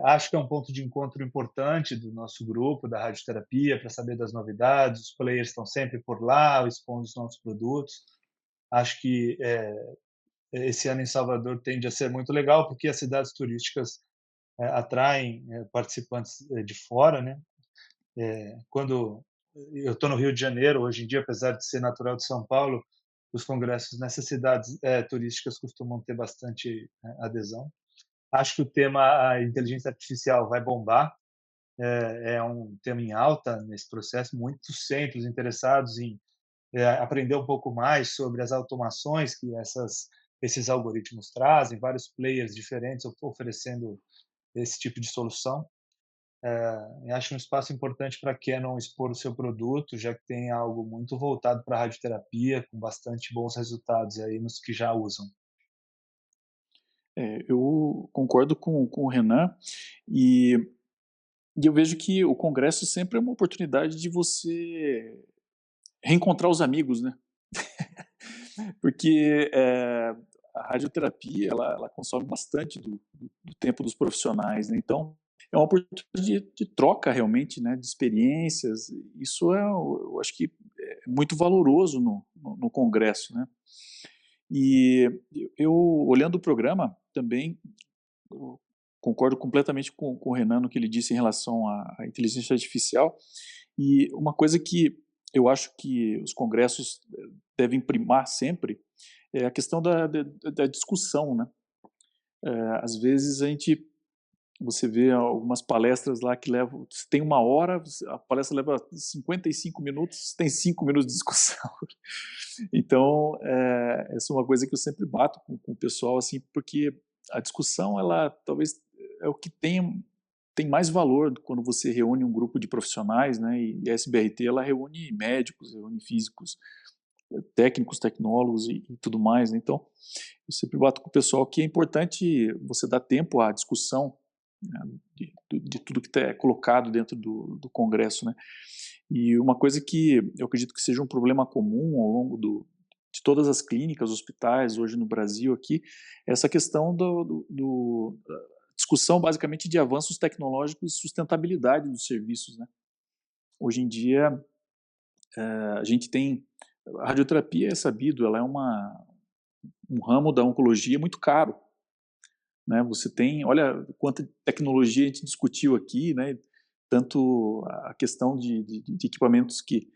Acho que é um ponto de encontro importante do nosso grupo, da radioterapia, para saber das novidades. Os players estão sempre por lá, expondo os novos produtos. Acho que esse ano em Salvador tende a ser muito legal, porque as cidades turísticas atraem participantes de fora, né? Quando eu estou no Rio de Janeiro, hoje em dia, apesar de ser natural de São Paulo, os congressos nessas cidades turísticas costumam ter bastante adesão. Acho que o tema a inteligência artificial vai bombar, é um tema em alta nesse processo, muitos centros interessados em aprender um pouco mais sobre as automações que esses algoritmos trazem, vários players diferentes oferecendo esse tipo de solução. Eu acho um espaço importante para a Canon expor o seu produto, já que tem algo muito voltado para a radioterapia, com bastante bons resultados aí nos que já usam. Eu concordo com o Renan e, e eu vejo que o congresso sempre é uma oportunidade de você reencontrar os amigos, né? Porque a radioterapia ela consome bastante do tempo dos profissionais, né? Então é uma oportunidade de troca realmente, né? De experiências. Isso eu acho que é muito valoroso no congresso, né? E eu olhando o programa também eu concordo completamente com o Renan no que ele disse em relação à inteligência artificial. E uma coisa que eu acho que os congressos devem primar sempre é a questão da discussão, né? Às vezes você vê algumas palestras lá que levam, tem 1 hora, a palestra leva 55 minutos, tem 5 minutos de discussão. Então, essa é uma coisa que eu sempre bato com o pessoal, assim, porque a discussão, ela talvez é o que tem mais valor quando você reúne um grupo de profissionais, né? E a SBRT, ela reúne médicos, reúne físicos, técnicos, tecnólogos e tudo mais, né? Então, eu sempre bato com o pessoal que é importante você dar tempo à discussão, né, de tudo que é colocado dentro do congresso, né? E uma coisa que eu acredito que seja um problema comum ao longo de todas as clínicas, hospitais hoje no Brasil aqui, é essa questão da discussão basicamente de avanços tecnológicos e sustentabilidade dos serviços, né? Hoje em dia a gente tem a radioterapia, é sabido, ela é um ramo da oncologia muito caro, né? Você tem, olha quanta tecnologia a gente discutiu aqui, né? Tanto a questão de equipamentos que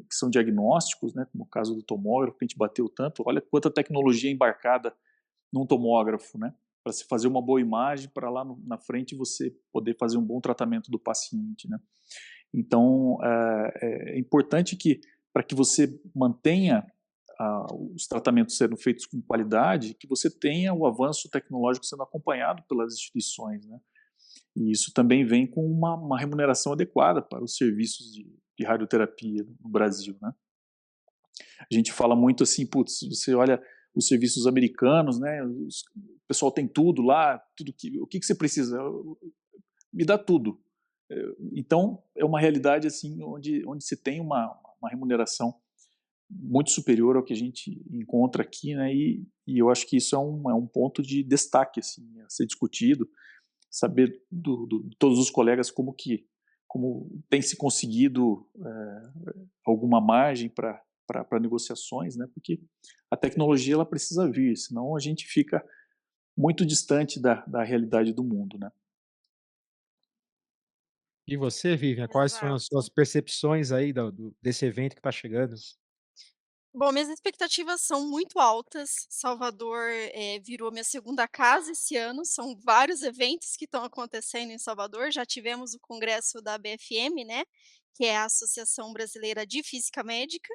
são diagnósticos, né? Como o caso do tomógrafo, que a gente bateu tanto, olha quanta tecnologia embarcada num tomógrafo, né? Para se fazer uma boa imagem, para lá na frente você poder fazer um bom tratamento do paciente, né? Então, é importante que, para que você mantenha os tratamentos sendo feitos com qualidade, que você tenha o avanço tecnológico sendo acompanhado pelas instituições, né? E isso também vem com uma remuneração adequada para os serviços de radioterapia no Brasil, né? A gente fala muito assim, putz, você olha os serviços americanos, né? O pessoal tem tudo lá, o que você precisa? Me dá tudo. Então, é uma realidade assim onde se tem uma remuneração muito superior ao que a gente encontra aqui, né? E eu acho que isso é um ponto de destaque assim, a ser discutido, saber de todos os colegas como tem se conseguido alguma margem para negociações, né? Porque a tecnologia ela precisa vir, senão a gente fica muito distante da realidade do mundo, né? E você, Vivian, quais foram as Exato. suas percepções aí desse evento que está chegando? Bom, minhas expectativas são muito altas. Salvador, virou minha segunda casa esse ano. São vários eventos que estão acontecendo em Salvador. Já tivemos o congresso da ABFM, né, que é a Associação Brasileira de Física Médica.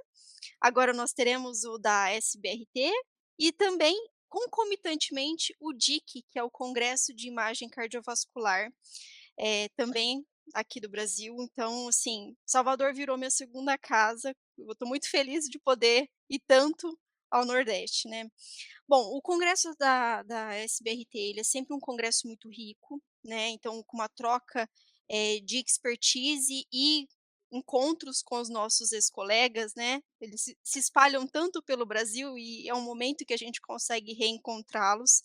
Agora nós teremos o da SBRT e também, concomitantemente, o DIC, que é o Congresso de Imagem Cardiovascular, também aqui do Brasil. Então, assim, Salvador virou minha segunda casa. Eu estou muito feliz de poder ir tanto ao Nordeste, né. Bom, o congresso da SBRT, ele é sempre um congresso muito rico, né, então com uma troca, de expertise e encontros com os nossos ex-colegas, né, eles se espalham tanto pelo Brasil e é um momento que a gente consegue reencontrá-los.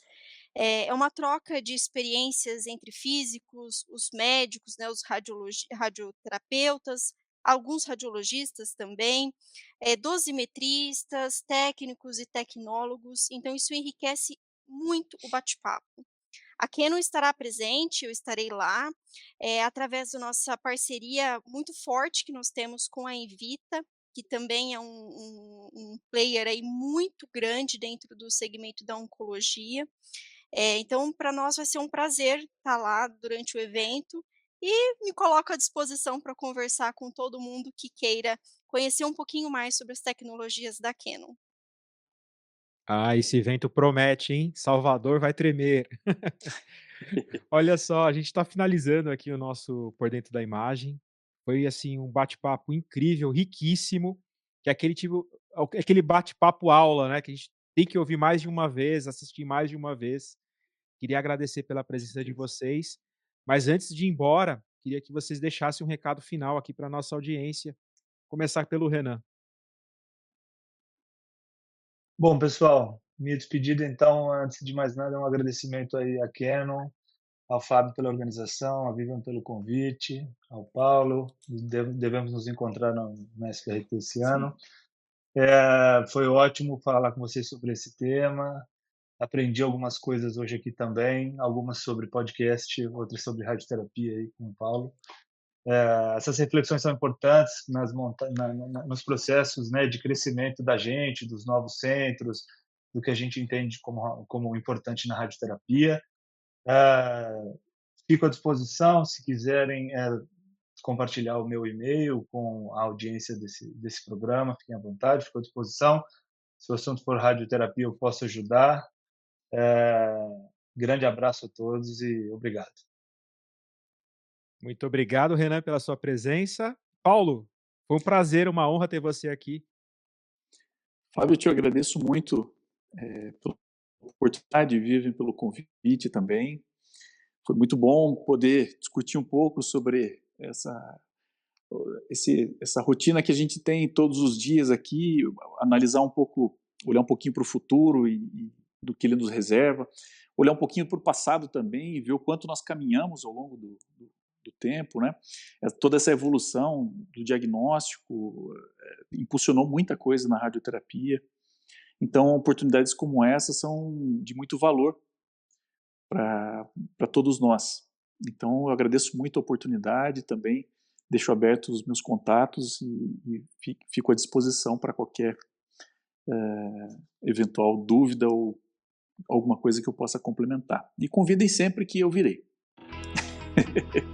É uma troca de experiências entre físicos, os médicos, né, os radioterapeutas, alguns radiologistas também, dosimetristas, técnicos e tecnólogos, então isso enriquece muito o bate-papo. A Canon estará presente, eu estarei lá, através da nossa parceria muito forte que nós temos com a Invita, que também é um player aí muito grande dentro do segmento da oncologia. Então para nós vai ser um prazer estar lá durante o evento e me coloco à disposição para conversar com todo mundo que queira conhecer um pouquinho mais sobre as tecnologias da Canon. Ah, esse evento promete, hein? Salvador vai tremer. Olha só, a gente está finalizando aqui o nosso Por Dentro da Imagem. Foi, assim, um bate-papo incrível, riquíssimo, que é aquele bate-papo aula, né, que a gente tem que ouvir mais de uma vez, assistir mais de uma vez. Queria agradecer pela presença de vocês, mas antes de ir embora, queria que vocês deixassem um recado final aqui para nossa audiência. Começar pelo Renan. Bom, pessoal, minha despedida então, antes de mais nada, é um agradecimento aí à Canon, ao Fábio pela organização, à Vivian pelo convite, ao Paulo, devemos nos encontrar na SBRT esse ano. Foi ótimo falar com vocês sobre esse tema, aprendi algumas coisas hoje aqui também, algumas sobre podcast, outras sobre radioterapia aí com o Paulo. Essas reflexões são importantes nos processos, né, de crescimento da gente, dos novos centros, do que a gente entende como importante na radioterapia. Fico à disposição, se quiserem compartilhar o meu e-mail com a audiência desse programa, fiquem à vontade, fico à disposição. Se o assunto for radioterapia, eu posso ajudar. Grande abraço a todos e obrigado. Muito obrigado, Renan, pela sua presença. Paulo, foi um prazer, uma honra ter você aqui. Fábio, eu te agradeço muito pela oportunidade, Vivian, pelo convite também. Foi muito bom poder discutir um pouco sobre essa rotina que a gente tem todos os dias aqui, analisar um pouco, olhar um pouquinho para o futuro e do que ele nos reserva, olhar um pouquinho para o passado também e ver o quanto nós caminhamos ao longo do tempo, né? Toda essa evolução do diagnóstico impulsionou muita coisa na radioterapia. Então, oportunidades como essa são de muito valor para todos nós. Então, eu agradeço muito a oportunidade também, deixo abertos os meus contatos e fico à disposição para qualquer eventual dúvida ou alguma coisa que eu possa complementar. E convidem sempre que eu virei.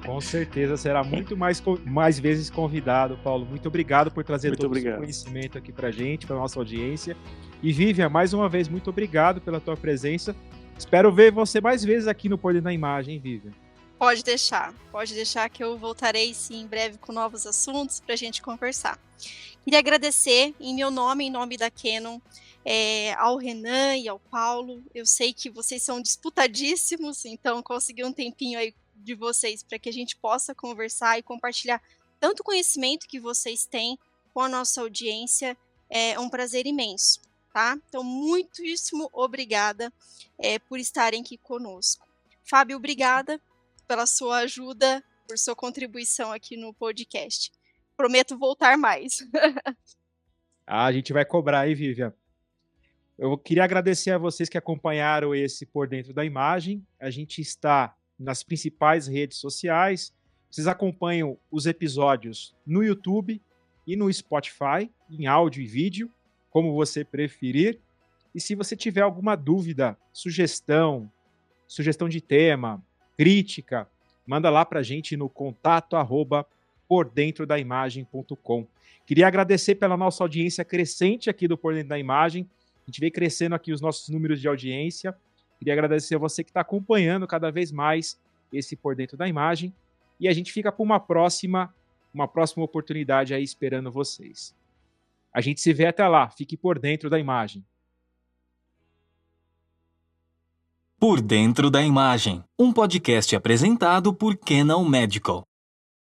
Com certeza será muito mais vezes convidado, Paulo. Muito obrigado por trazer todo o seu conhecimento aqui para a gente, para nossa audiência. E Vivian, mais uma vez, muito obrigado pela tua presença. Espero ver você mais vezes aqui no Por Dentro da Imagem, Vivian. Pode deixar que eu voltarei sim em breve com novos assuntos para a gente conversar. Queria agradecer em meu nome, em nome da Canon, ao Renan e ao Paulo. Eu sei que vocês são disputadíssimos, então conseguir um tempinho aí de vocês para que a gente possa conversar e compartilhar tanto conhecimento que vocês têm com a nossa audiência é um prazer imenso, tá? Então, muitíssimo obrigada por estarem aqui conosco. Fábio, obrigada pela sua ajuda, por sua contribuição aqui no podcast. Prometo voltar mais. A gente vai cobrar, hein, Vivian? Eu queria agradecer a vocês que acompanharam esse Por Dentro da Imagem. A gente está nas principais redes sociais, Vocês acompanham os episódios no YouTube e no Spotify, em áudio e vídeo, como você preferir. E se você tiver alguma dúvida, sugestão de tema, crítica, manda lá para a gente no contato@pordentrodaimagem.com. Queria agradecer pela nossa audiência crescente aqui do Por Dentro da Imagem. A gente vem crescendo aqui os nossos números de audiência. Queria agradecer a você que está acompanhando cada vez mais esse Por Dentro da Imagem. E a gente fica para uma próxima oportunidade aí esperando vocês. A gente se vê até lá. Fique por dentro da imagem. Por Dentro da Imagem, um podcast apresentado por Canal Medical.